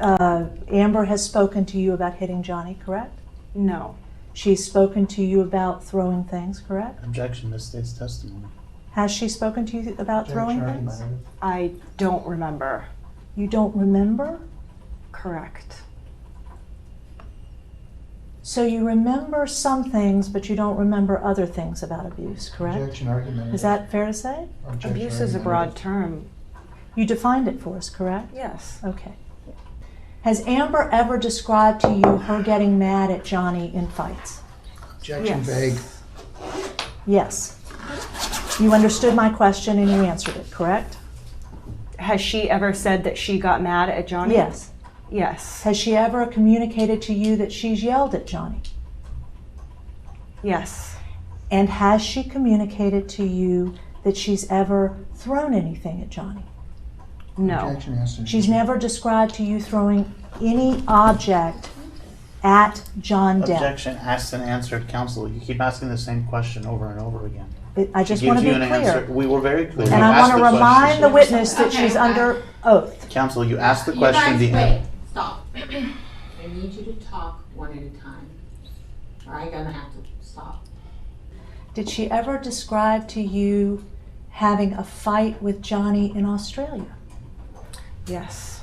Amber has spoken to you about hitting Johnny, correct? No. She's spoken to you about throwing things, correct? Objection, Ms. State's testimony. Has she spoken to you about throwing things? I don't remember. You don't remember? Correct. So you remember some things, but you don't remember other things about abuse, correct? Objection, argument. Is that fair to say? Objection, Abuse is a argument. broad term. You defined it for us, correct? Yes. Okay. Has Amber ever described to you her getting mad at Johnny in fights? Objection, Yes. vague. Yes. You understood my question and you answered it, correct? Has she ever said that she got mad at Johnny? Yes. Yes. Has she ever communicated to you that she's yelled at Johnny? Yes. And has she communicated to you that she's ever thrown anything at Johnny? No. Objection, answer. She's never described to you throwing any object at John Depp. Objection, asked and answered. Counsel, you keep asking the same question over and over again. I She just gives want to you be an clear. answer. We were very clear. And You I asked want to the remind question. the witness that she's under oath. Counsel, you asked the You question. guys, wait, stop. I need you to talk one at a time. Or I'm gonna have to stop. Did she ever describe to you having a fight with Johnny in Australia? Yes.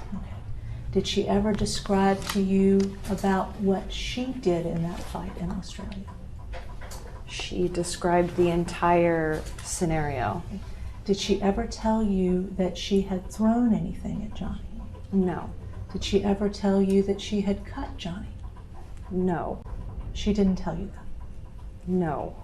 Did she ever describe to you about what she did in that fight in Australia? She described the entire scenario. Did she ever tell you that she had thrown anything at Johnny? No. Did she ever tell you that she had cut Johnny? No. She didn't tell you that. No.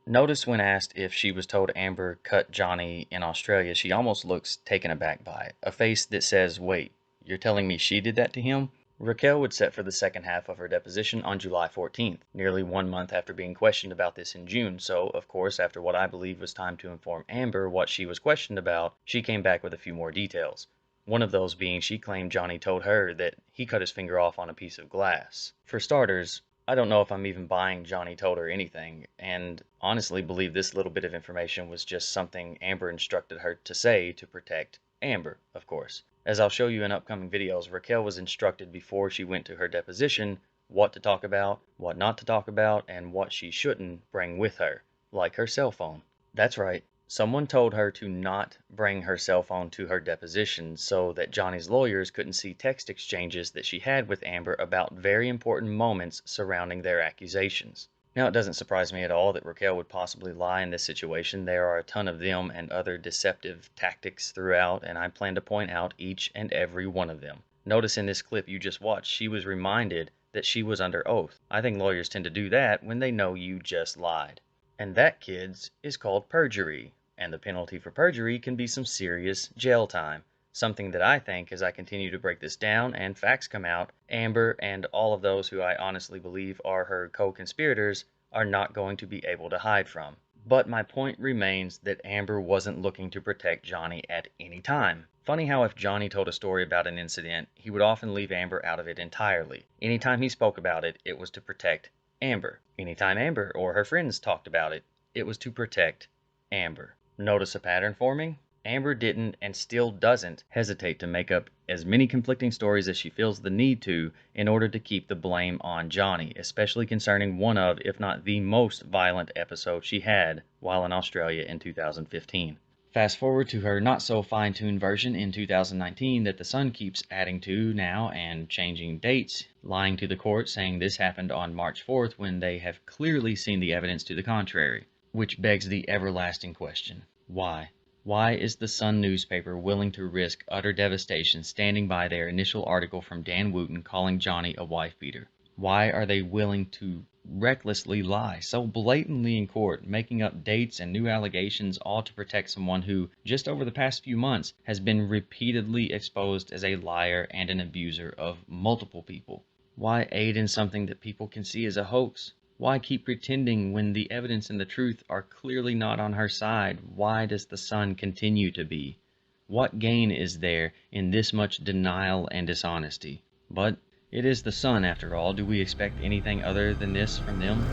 Notice when asked if she was told Amber cut Johnny in Australia, she almost looks taken aback by it. A face that says, wait, you're telling me she did that to him? Raquel would set for the second half of her deposition on July 14th, nearly 1 month after being questioned about this in June. So, of course, after what I believe was time to inform Amber what she was questioned about, she came back with a few more details. One of those being she claimed Johnny told her that he cut his finger off on a piece of glass. For starters, I don't know if I'm even buying Johnny told her anything, and honestly believe this little bit of information was just something Amber instructed her to say to protect Amber, of course. As I'll show you in upcoming videos, Raquel was instructed before she went to her deposition what to talk about, what not to talk about, and what she shouldn't bring with her, like her cell phone. That's right. Someone told her to not bring her cell phone to her deposition so that Johnny's lawyers couldn't see text exchanges that she had with Amber about very important moments surrounding their accusations. Now, it doesn't surprise me at all that Raquel would possibly lie in this situation. There are a ton of them and other deceptive tactics throughout, and I plan to point out each and every one of them. Notice in this clip you just watched, she was reminded that she was under oath. I think lawyers tend to do that when they know you just lied. And that, kids, is called perjury. And the penalty for perjury can be some serious jail time. Something that I think, as I continue to break this down and facts come out, Amber and all of those who I honestly believe are her co-conspirators are not going to be able to hide from. But my point remains that Amber wasn't looking to protect Johnny at any time. Funny how if Johnny told a story about an incident, he would often leave Amber out of it entirely. Anytime he spoke about it, it was to protect Amber. Anytime Amber or her friends talked about it, it was to protect Amber. Notice a pattern forming? Amber didn't and still doesn't hesitate to make up as many conflicting stories as she feels the need to in order to keep the blame on Johnny, especially concerning one of, if not the most violent episode she had while in Australia in 2015. Fast forward to her not so fine-tuned version in 2019 that the Sun keeps adding to now and changing dates, lying to the court saying this happened on March 4th when they have clearly seen the evidence to the contrary. Which begs the everlasting question, why? Why is the Sun newspaper willing to risk utter devastation standing by their initial article from Dan Wooten calling Johnny a wife-beater? Why are they willing to recklessly lie so blatantly in court, making up dates and new allegations all to protect someone who, just over the past few months, has been repeatedly exposed as a liar and an abuser of multiple people? Why aid in something that people can see as a hoax? Why keep pretending when the evidence and the truth are clearly not on her side? Why does the Sun continue to be? What gain is there in this much denial and dishonesty? But it is the Sun after all. Do we expect anything other than this from them?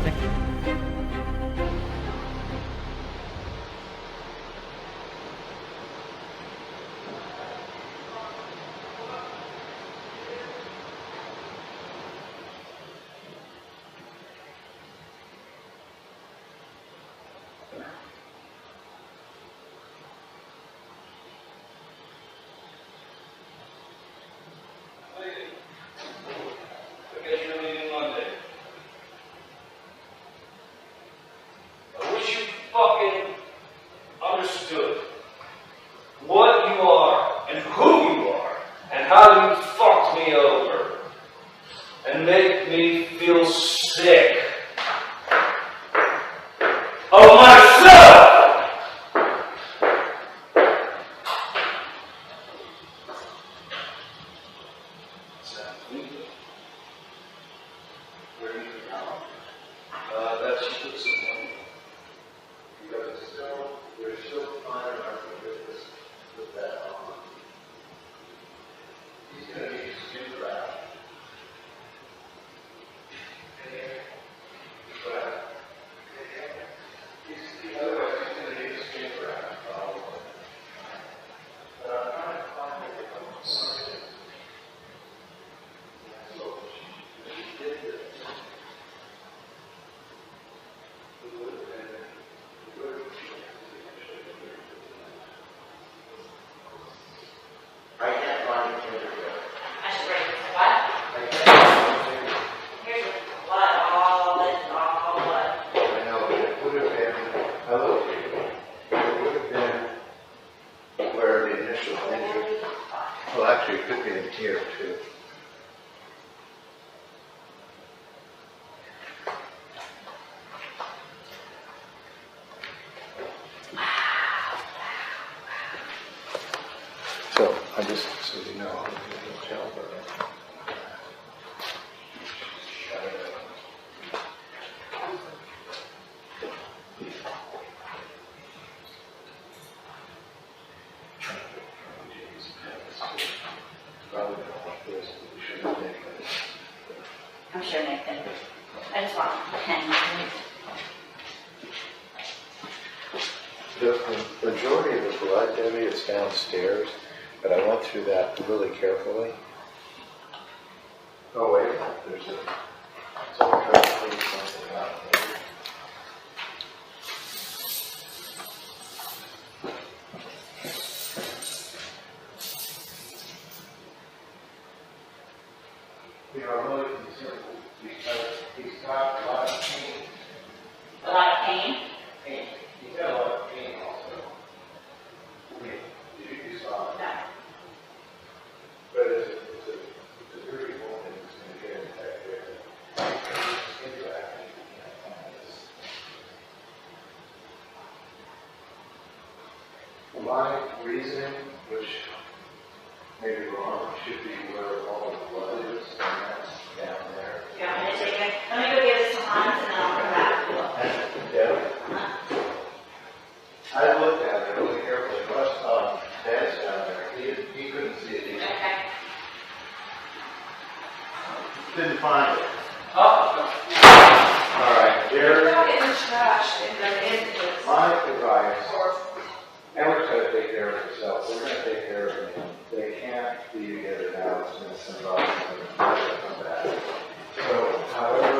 Thank you. I wish you fucking understood what you are and who you are and how you fucked me over and make me feel sick of myself. That's just put some money. Because we're still finding our forgiveness with that on. He's going to need to do that. Otherwise, he's going to need to skip around. But I'm trying to find it if I'm sorry. So, she did this. I can't find it here. I should bring this what? Here's what, all what? I know, but it would have been, hello, it would have been where the initial injury, well, actually, it could be in here too. So, I just, so you know, I'm going to tell her. The majority of the blood, Debbie, is downstairs, but I went through that really carefully. Oh, wait a minute, there's a... Someone tried to clean something out. We are really concerned because he's got a lot of pain. A lot of pain? Pain. He's got a lot of pain also. You saw it. No. But it's a very woman who's going to get infected. My reasoning, which may be wrong, should be where all the blood is, and that's down there. You want me to take it? Let me go give it some Hans and then I'll come back. Yeah. I looked at it really carefully. Plus, Dad's down there. He couldn't see it either. Okay. Didn't find it. Oh. All right, They're Jerry. not in the trash. My advice, Emmer's got to take care of herself. We're going to take care of him. They can't be together now. It's going to send off and come back. So, however,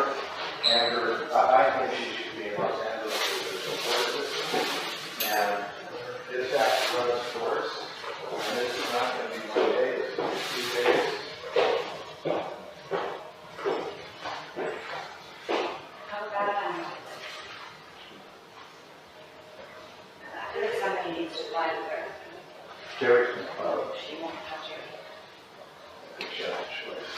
Amber, I think she should be in Los Angeles with her support system. And this act runs course. And this is not going to be 1 day. This is going to be 2 days. How about I feel like somebody needs to fly with her. Jerry's She won't touch her. good job, choice.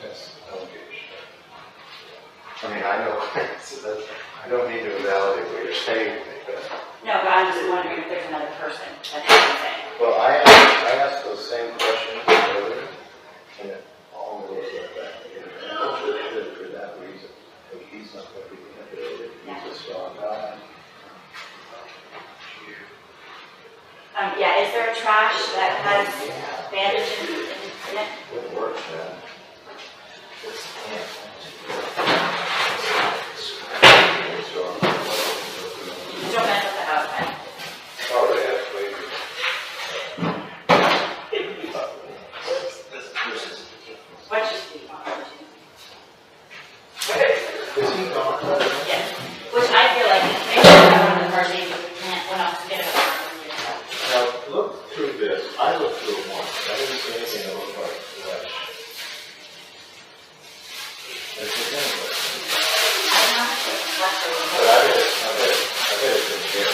Yes, I mean, I know, I don't need to validate what you're saying, but... No, but I'm just wondering if there's another person. That's what I'm saying. Well, I asked those same questions earlier, and it all goes like that. For that reason, like he's not going to be manipulated. He's a strong guy. Yeah, is there a trash that has bandages in it? It works, man. Don't mess with the house, man. Oh, they actually. What's your speed on? Is he gone? Yes. Which I feel like maybe that's one of the first things we can't, when else to get it. Now, look through this. I looked through it once. I didn't see anything that looked like flesh. It's the thing, but I bet it's in here.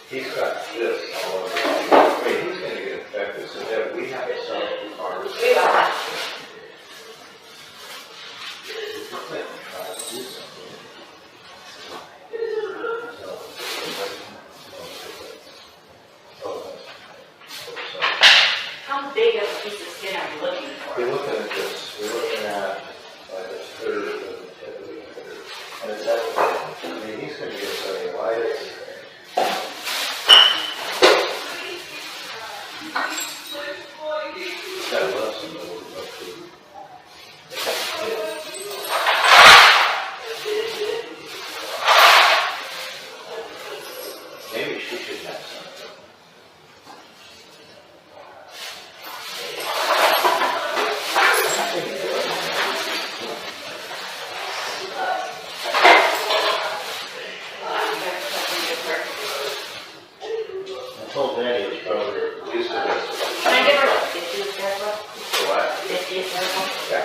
He's got this all over. I mean, he's going to get infected, so that we have to start the cars. We will have How big of a piece of skin are you looking for? We're looking at this. We're looking at like a third of the tip of the finger. And it's actually, I mean, he's going to get cellulitis. He's got less than what we're up to. Maybe she should have something. I told Daddy it's probably used to this. Can I give her like 50 a circle? What? 50 a circle? Yeah.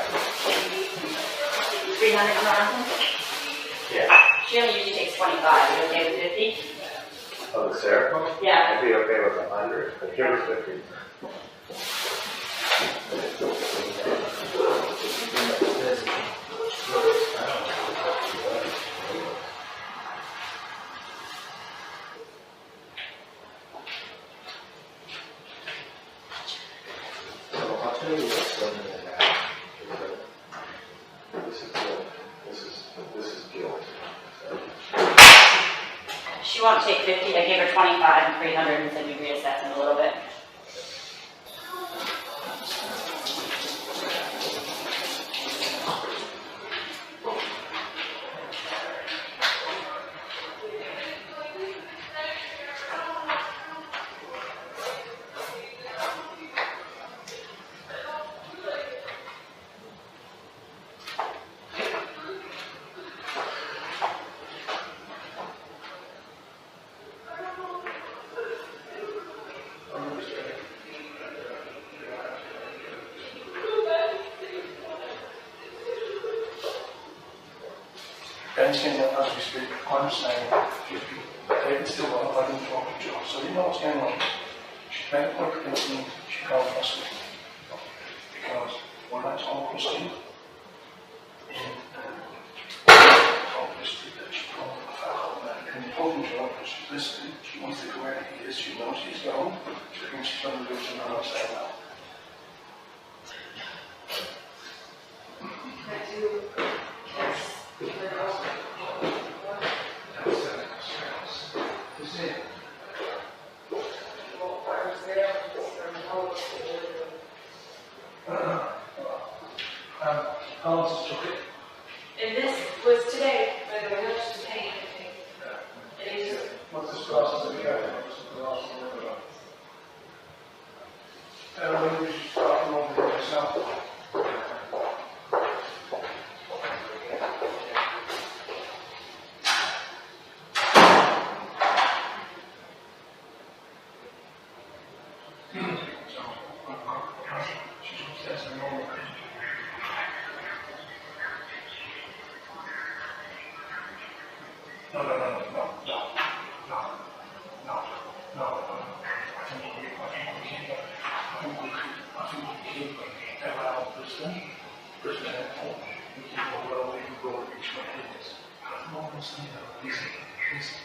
300 around? Yeah. She only usually takes 25. Are you okay with 50? Oh, the Seroquel? Yeah. I'd be okay with 100, but give her 50. So I'll tell you what's going to happen. This is guilt. This is guilt. She won't take 50. I gave her 25 and 300 and said we reassess in a little bit. Ben's saying that as we speak, I'm saying, David's still on, I didn't talk to John, so you know what's going on. She made a point against me, she can't trust me. Because when I told Christine, that she told the fellow that and told John that she's listening, she wants to go where he is, she knows he's gone, she thinks she's going to do to another side now. And this was today, by the way, not just paying anything. And he took What's this process that we have? What's the process that we have? And when we start from over here yourself.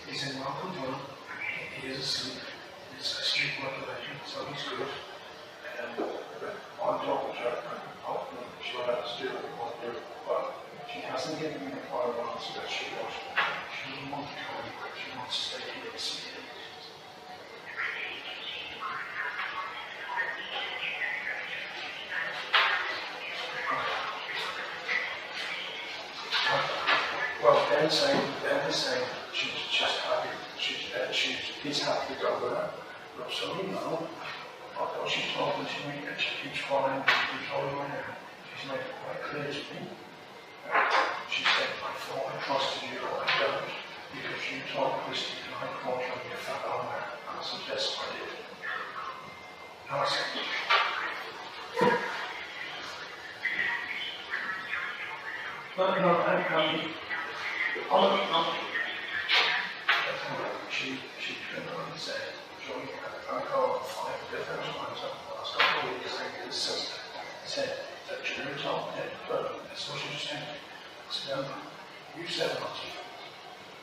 He's in welcome room. He is asleep. It's a sleep regulation, so he's good. And I'm talking to her. She'll have to do what we want to do. But she hasn't given me the final answer that she wants. She doesn't want to come anywhere. She wants to stay here and see it. Well, Ben's saying she's just happy. He's happy to go with her. But so you know, although she's talking to me and she keeps trying to control my hair, she's made it quite clear to me. She said, I thought I trusted you, but I don't, because you told Christy and I called you on your fat on there. And I said, yes, I did. And I said, she turned around and said, Joey, I called 5 different times over the last couple of weeks saying his sister said that Jerry told me, but that's what she just said. I said, you said not to,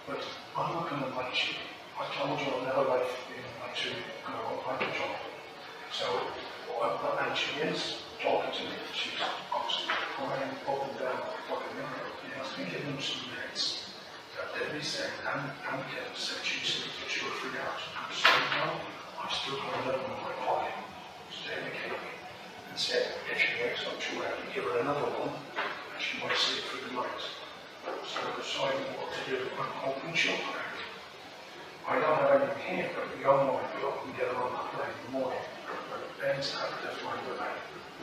but I'm not going to lie to you. I told you I'll never like being like to go like a job. So, and she is talking to me. She's obviously crying up and down the fucking mirror. He has been giving them some minutes. Debbie said, and Kevin said she said that she would freak out. I'm saying, no, I've still got 11 in my pocket. Stay in and said, if she wakes up, she'll have to give her another one, and she might see it through the night. So I decided what to do. I'm hoping she'll crack. I don't have anything here, but we all know I'd be up and get her on the plane in the morning. But Ben's had to fly with me.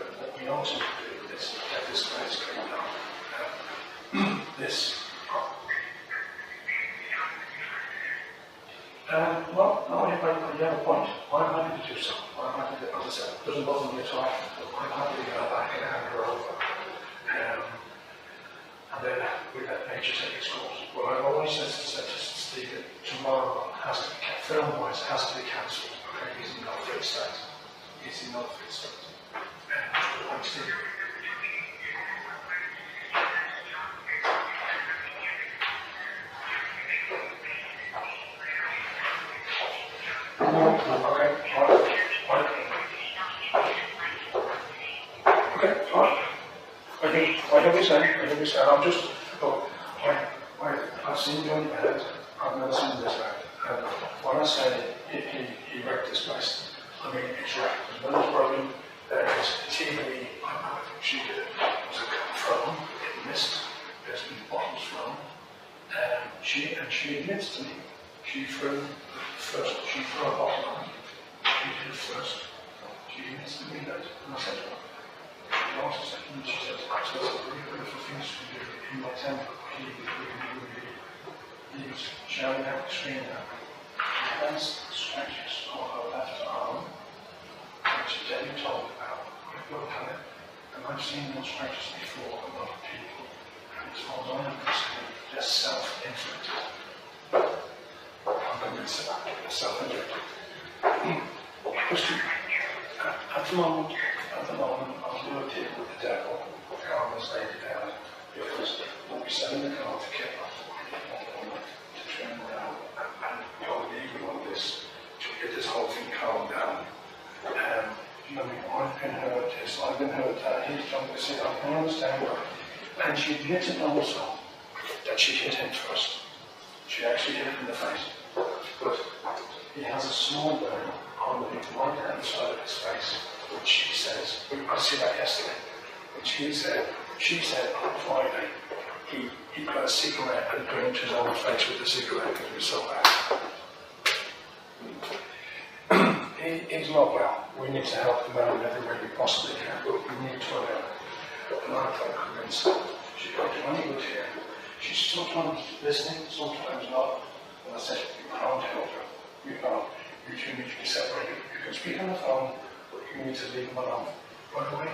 But what we also do is get this place cleaned up. Well, no, I have a point. I'm happy to do so. I'm happy to, as I said, it doesn't bother me at all. I'm happy to go back and hand her over. And then we let nature take its course. But I've always said to Steve that tomorrow has to be, film-wise, has to be cancelled. Okay, he's in no fit state. He's in no fit state. And I'm Steve. I'm just, I've seen you on your head, I've never seen this out. When I say he wrecked this place, I mean it's wrecked. There's no broken, there is TV, I think she did, was a cup thrown, it missed, there's been bottles thrown. She admits to me, she threw a bottle on me. She did it first. She admits to me that, and I said to her, she also said to me, she said, actually, it's really beautiful things to do in my temple. He was shouting out the screen now. And that's the scratches on her left arm, which Debbie told me about. I've looked at it, and I've seen those scratches before on other people. As far as I'm concerned, just self-inflicted. I'm convinced of that. It's self-inflicted. At the moment, I'm working with the devil. God has laid it out because we'll be sending the car to kill us, to turn down and go legal on this, to get this whole thing calmed down. You know, I've been hurt, yes, I've been hurt, he's trying to say, I can understand why. And she admitted also that she hit him first. She actually hit him in the face. But he has a small burn on the right-hand side of his face, which she says, I see that yesterday, which she said on Friday, he got a cigarette and burned his own face with the cigarette because it was so bad. He's not well. We need to help him out in every way we possibly can, but we need to help him. And I felt convinced she got money good here. She's sometimes listening, sometimes not. And I said, you can't help her. You can't. You two need to be separated. You can speak on the phone, but you need to leave them alone. By the way,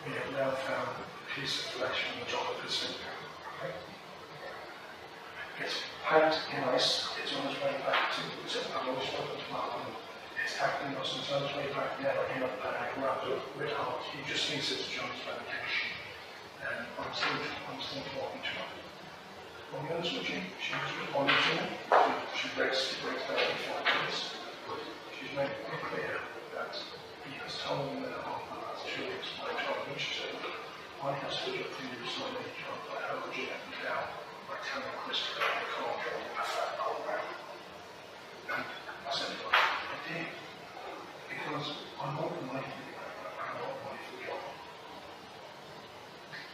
we have now found a piece of flesh on the top of his finger. Okay? It's packed in ice. It's on its way back to it's a always open tomorrow. It's happening on its way back now in a bag wrapped up with heart. He just thinks it's John's medication. And I'm still talking to her. On the other side, she's responding to me. She breaks down in 5 minutes. She's made it clear that he has told me that over the last 2 weeks, my job, which she said, I have stood up for you so many times, but how would you let me down by telling Chris that I can't go a fat program? And I said, I did, because I'm not the money for you, I'm not money for the job.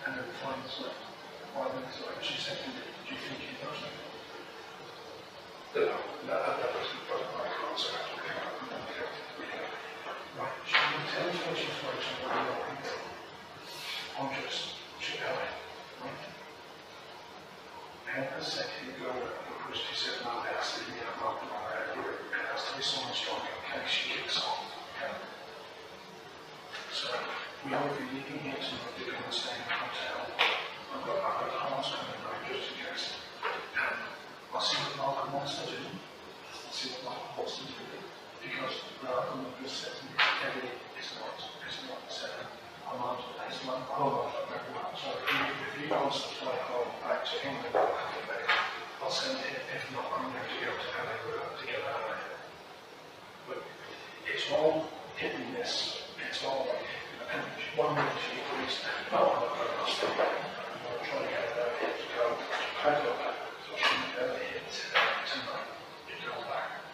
And then 5 minutes later, she said to me, do you think he knows me? No, that wasn't part of my concept. Right, she will tell you what she's going to do. I'm just chilling, right? And I said, you go, because she said, no, it has to be a rock, it has to be someone strong in case she kicks off. Okay? So, we will be leaving here tonight to go and stay in a hotel. I've got cars coming right just in case. And I'll see what Malcolm wants to do. I'll see what Malcolm wants to do. Because Malcolm just said to me, everything is not said. I'm not, it's not home, so if he wants to fly home back to England, I'll send him. If not, I'm going to go to Edinburgh to get that way. But it's all hit and miss. It's all like, and 1 minute she agrees, no, I'm not going to stay back. I'm trying to get her to go pack up, so she can never hit tonight to go back.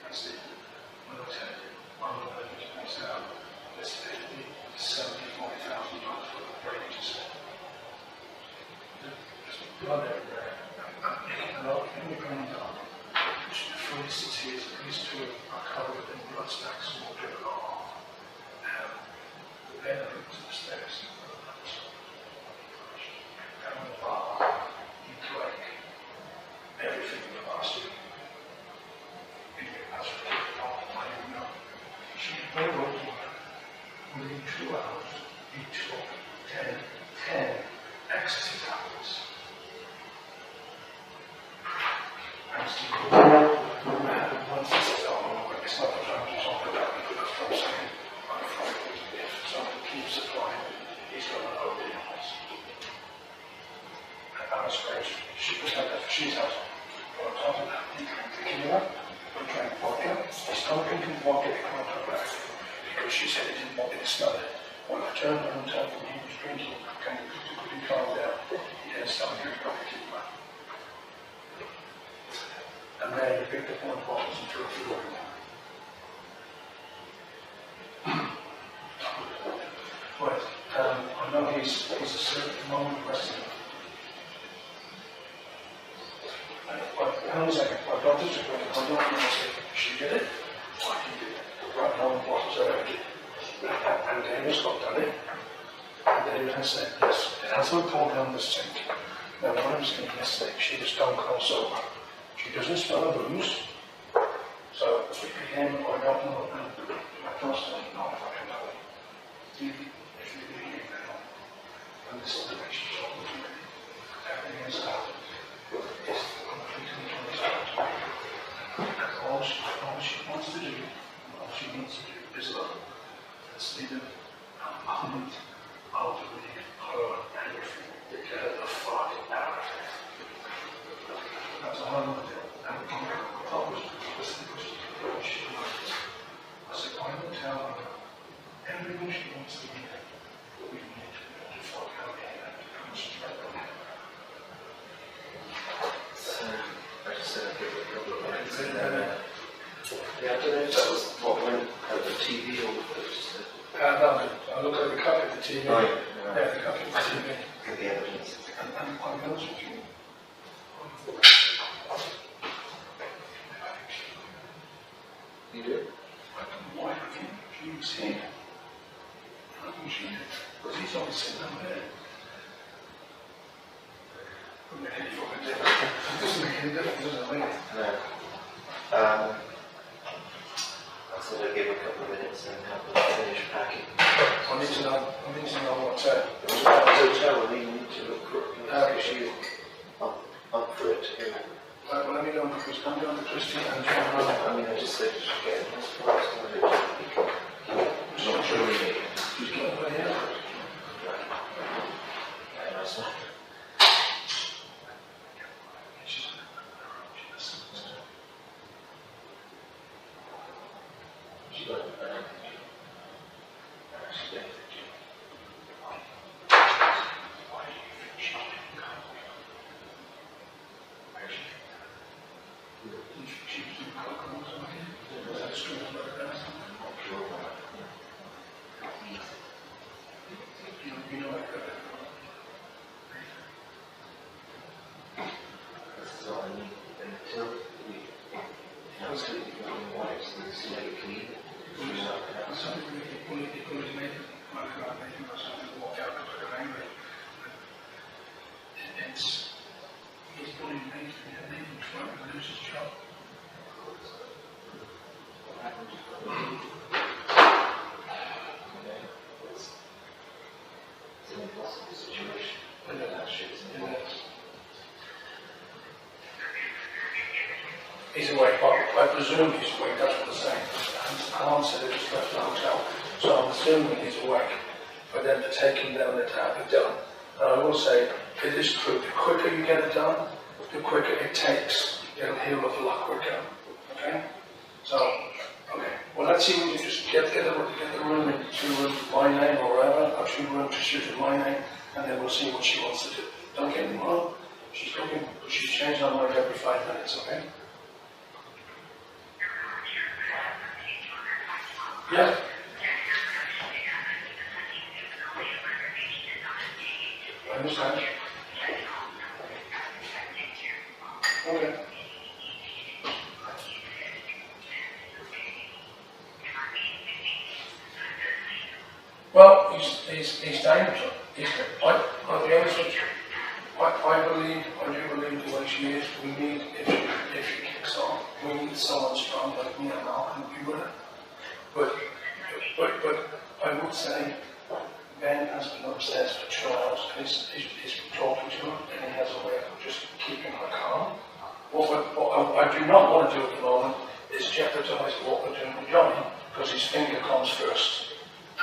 That's it. When I tell you, I'm not going to place out this $50,000 to $70,000, $40,000 for the wages. Just blood everywhere. And I'll give me going down. For instance, these two are covered in blood stacks and water. The bed to the stairs. Down the bar, you break everything in the last week. That's what I don't know. She went over within 2 hours. He took 10 ecstasy tablets. I'm still it's not the time to talk about it, but that's what I'm saying. I'm afraid if someone keeps supplying, he's going to overdose. And I was afraid she was like that for she's out. But on top of that, he drank tequila, he drank vodka. He stopped drinking vodka to contact back because she said he didn't want me to smell it. When I turned around and told him he was drinking, could he calm down? He then started drinking tequila. And then he picked up 1 bottle and threw it through the window. Right, I know he's a certain moment president. Hang on a second, I've got this agreement. I don't know if she did it, or he did it. Right now, the bottles are empty. And David's got done it. And David has said, yes, it hasn't pulled down the sink. Now, what I was saying yesterday, she was stone cold sober. She doesn't smell a booze. So, if it became, I don't know, I trust her, not if I can know. And this is the way she's talking to me. Everything is out. It's completely transparent. And all she wants to do, is love. Let's leave it a moment out of her everything to get her the fuck out of it. That's all I want to do. And I was listening to she wants. I said, I will tell her everything she wants to hear. We need to get the fuck out of here and concentrate on it. So, I just said I'd give it a couple of minutes. Yeah, I don't know if that was what went at the TV or just No, I look at the copy of the TV. Oh, yeah, the copy of the TV. the evidence. And I'll be honest with you. You do? I don't know why I think she was here. I think she did. Because he's always sitting down there. Doesn't make any fucking difference. It doesn't make any difference, does it, really? No. I said I'd give a couple of minutes and have them finish packing. I need to know what to. It was about the hotel, we need to look for it. She up for it. Right, well, let me know because I'm going to Christy and John. I mean, I just said she should get it. That's what I was going to do. It's not sure we need it. She's getting away here. Very nice one. She got it. She did. He's awake, I presume he's awake, that's what they're saying. Alan said they just left the hotel, so I'm assuming he's awake. For them to take him down there to have it done. And I will say, it is true, the quicker you get it done, the quicker it takes. It'll heal up a lot quicker. Okay? So, okay. Well, let's see if we can just get the room into my name or wherever, or 2 rooms to shoot in my name, and then we'll see what she wants to do. Don't get me wrong, she's looking, but she's changing her mind every 5 minutes, okay? Yeah. I understand. Okay. Well, he's dangerous. I'll be honest with you. I do believe the way she is, we need, if she kicks on, we need someone strong like me and I'll help you with it. But I would say Ben has been upstairs for 2 hours and he's been talking to her and he has a way of just keeping her calm. What I do not want to do at the moment is jeopardize what we're doing with Johnny because his finger comes first.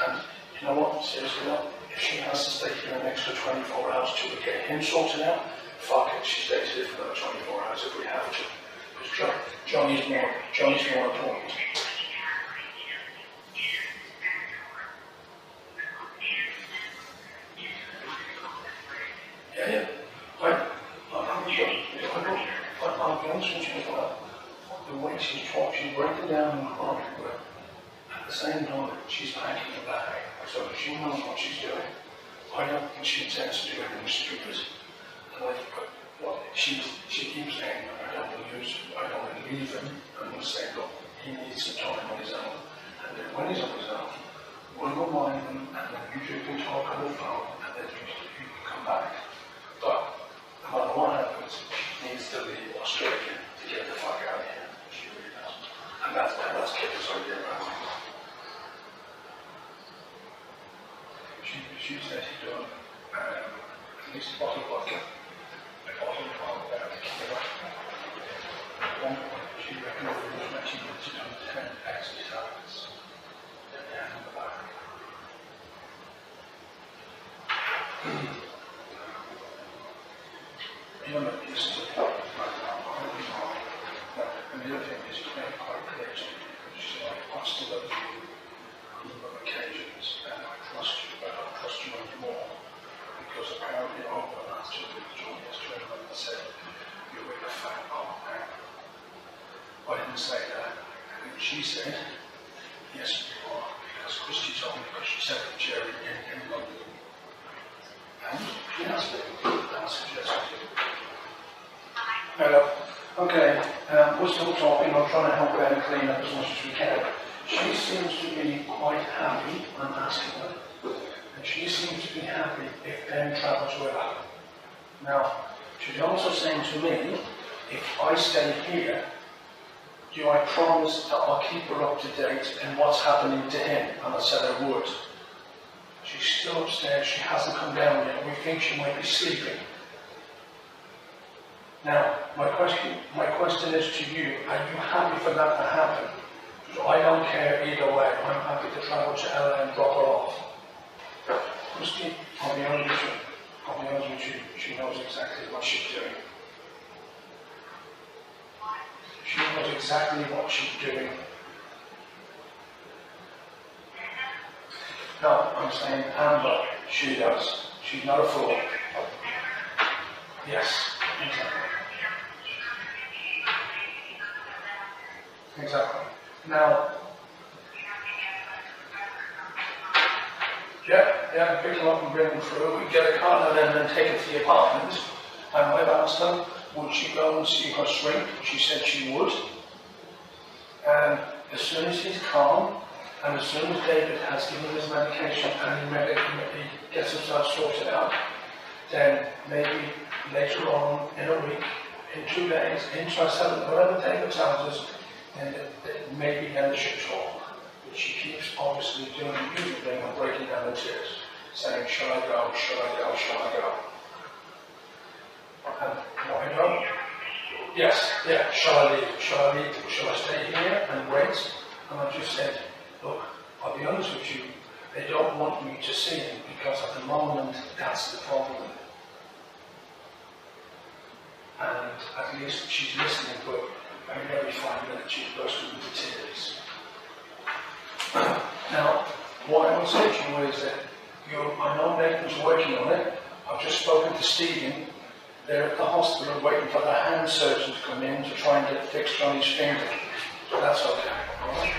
And you know what, seriously, if she has to stay here an extra 24 hours till we get him sorted out, fuck it, she stays here for another 24 hours if we have to. Because Johnny's more important. Yeah. I'll be honest with you as well. The way she's talking, she's breaking down and crying, but at the same time, she's packing a bag, so she knows what she's doing. I don't think she intends to do anything stupid. She keeps saying, I don't want to leave him. I'm going to say, look, he needs some time on his own. And then when he's on his own, we'll remind him, and then you two can talk on the phone, and then you can come back. But no matter what happens, she needs to leave Australia to get the fuck out of here. She really does. And that's Kipper's idea, right? she said she'd done at least a bottle of vodka, a bottle of tequila. At one point, she reckoned it was when she was done 10 extra tablets. Down the back. You know, this is and the other thing is, it's made it quite clear to me, because she said, I still love you on a number of occasions, and I trust you, but I don't trust you anymore, because apparently over after the joint yesterday, I said, you're with a fat old man. I didn't say that, and she said, yes, you are, because Christy told me, because she said to Jerry in London. And she asked me, and I suggested it. Hello. Okay, we're still talking. I'm trying to help Ben clean up as much as we can. She seems to be quite happy, I'm asking her, and she seems to be happy if Ben travels with her. Now, she's also saying to me, if I stay here, do I promise that I'll keep her up to date in what's happening to him? And I said I would. She's still upstairs, she hasn't come down yet. We think she might be sleeping. Now, my question is to you, are you happy for that to happen? So I don't care either way, I'm happy to travel to LA and drop her off. Christy, I'll be honest with you, she knows exactly what she's doing. She knows exactly what she's doing. No, I'm saying Amber, she does. She's not a fool. Yes, exactly. Exactly. Now, yeah, pick them up and bring them through. We get a car and then take it to the apartment. And I've asked her, would she go and see her shrink? She said she would. And as soon as he's calm, and as soon as David has given his medication and he gets himself sorted out, then maybe later on in a week, in 2 days, in 7, whatever David tells us, and maybe then they should talk. But she keeps obviously doing the usual thing of breaking down in tears, saying, shall I go, shall I go, shall I go? And what I know, yes, yeah, shall I leave, shall I stay here and wait? And I just said, look, I'll be honest with you, they don't want me to see him because at the moment that's the problem. And at least she's listening, but I mean, every 5 minutes she's bursting into tears. Now, what I would say to you is that I know Nathan's working on it. I've just spoken to Stephen. They're at the hospital waiting for the hand surgeon to come in to try and get fixed on his finger. So that's okay, all right?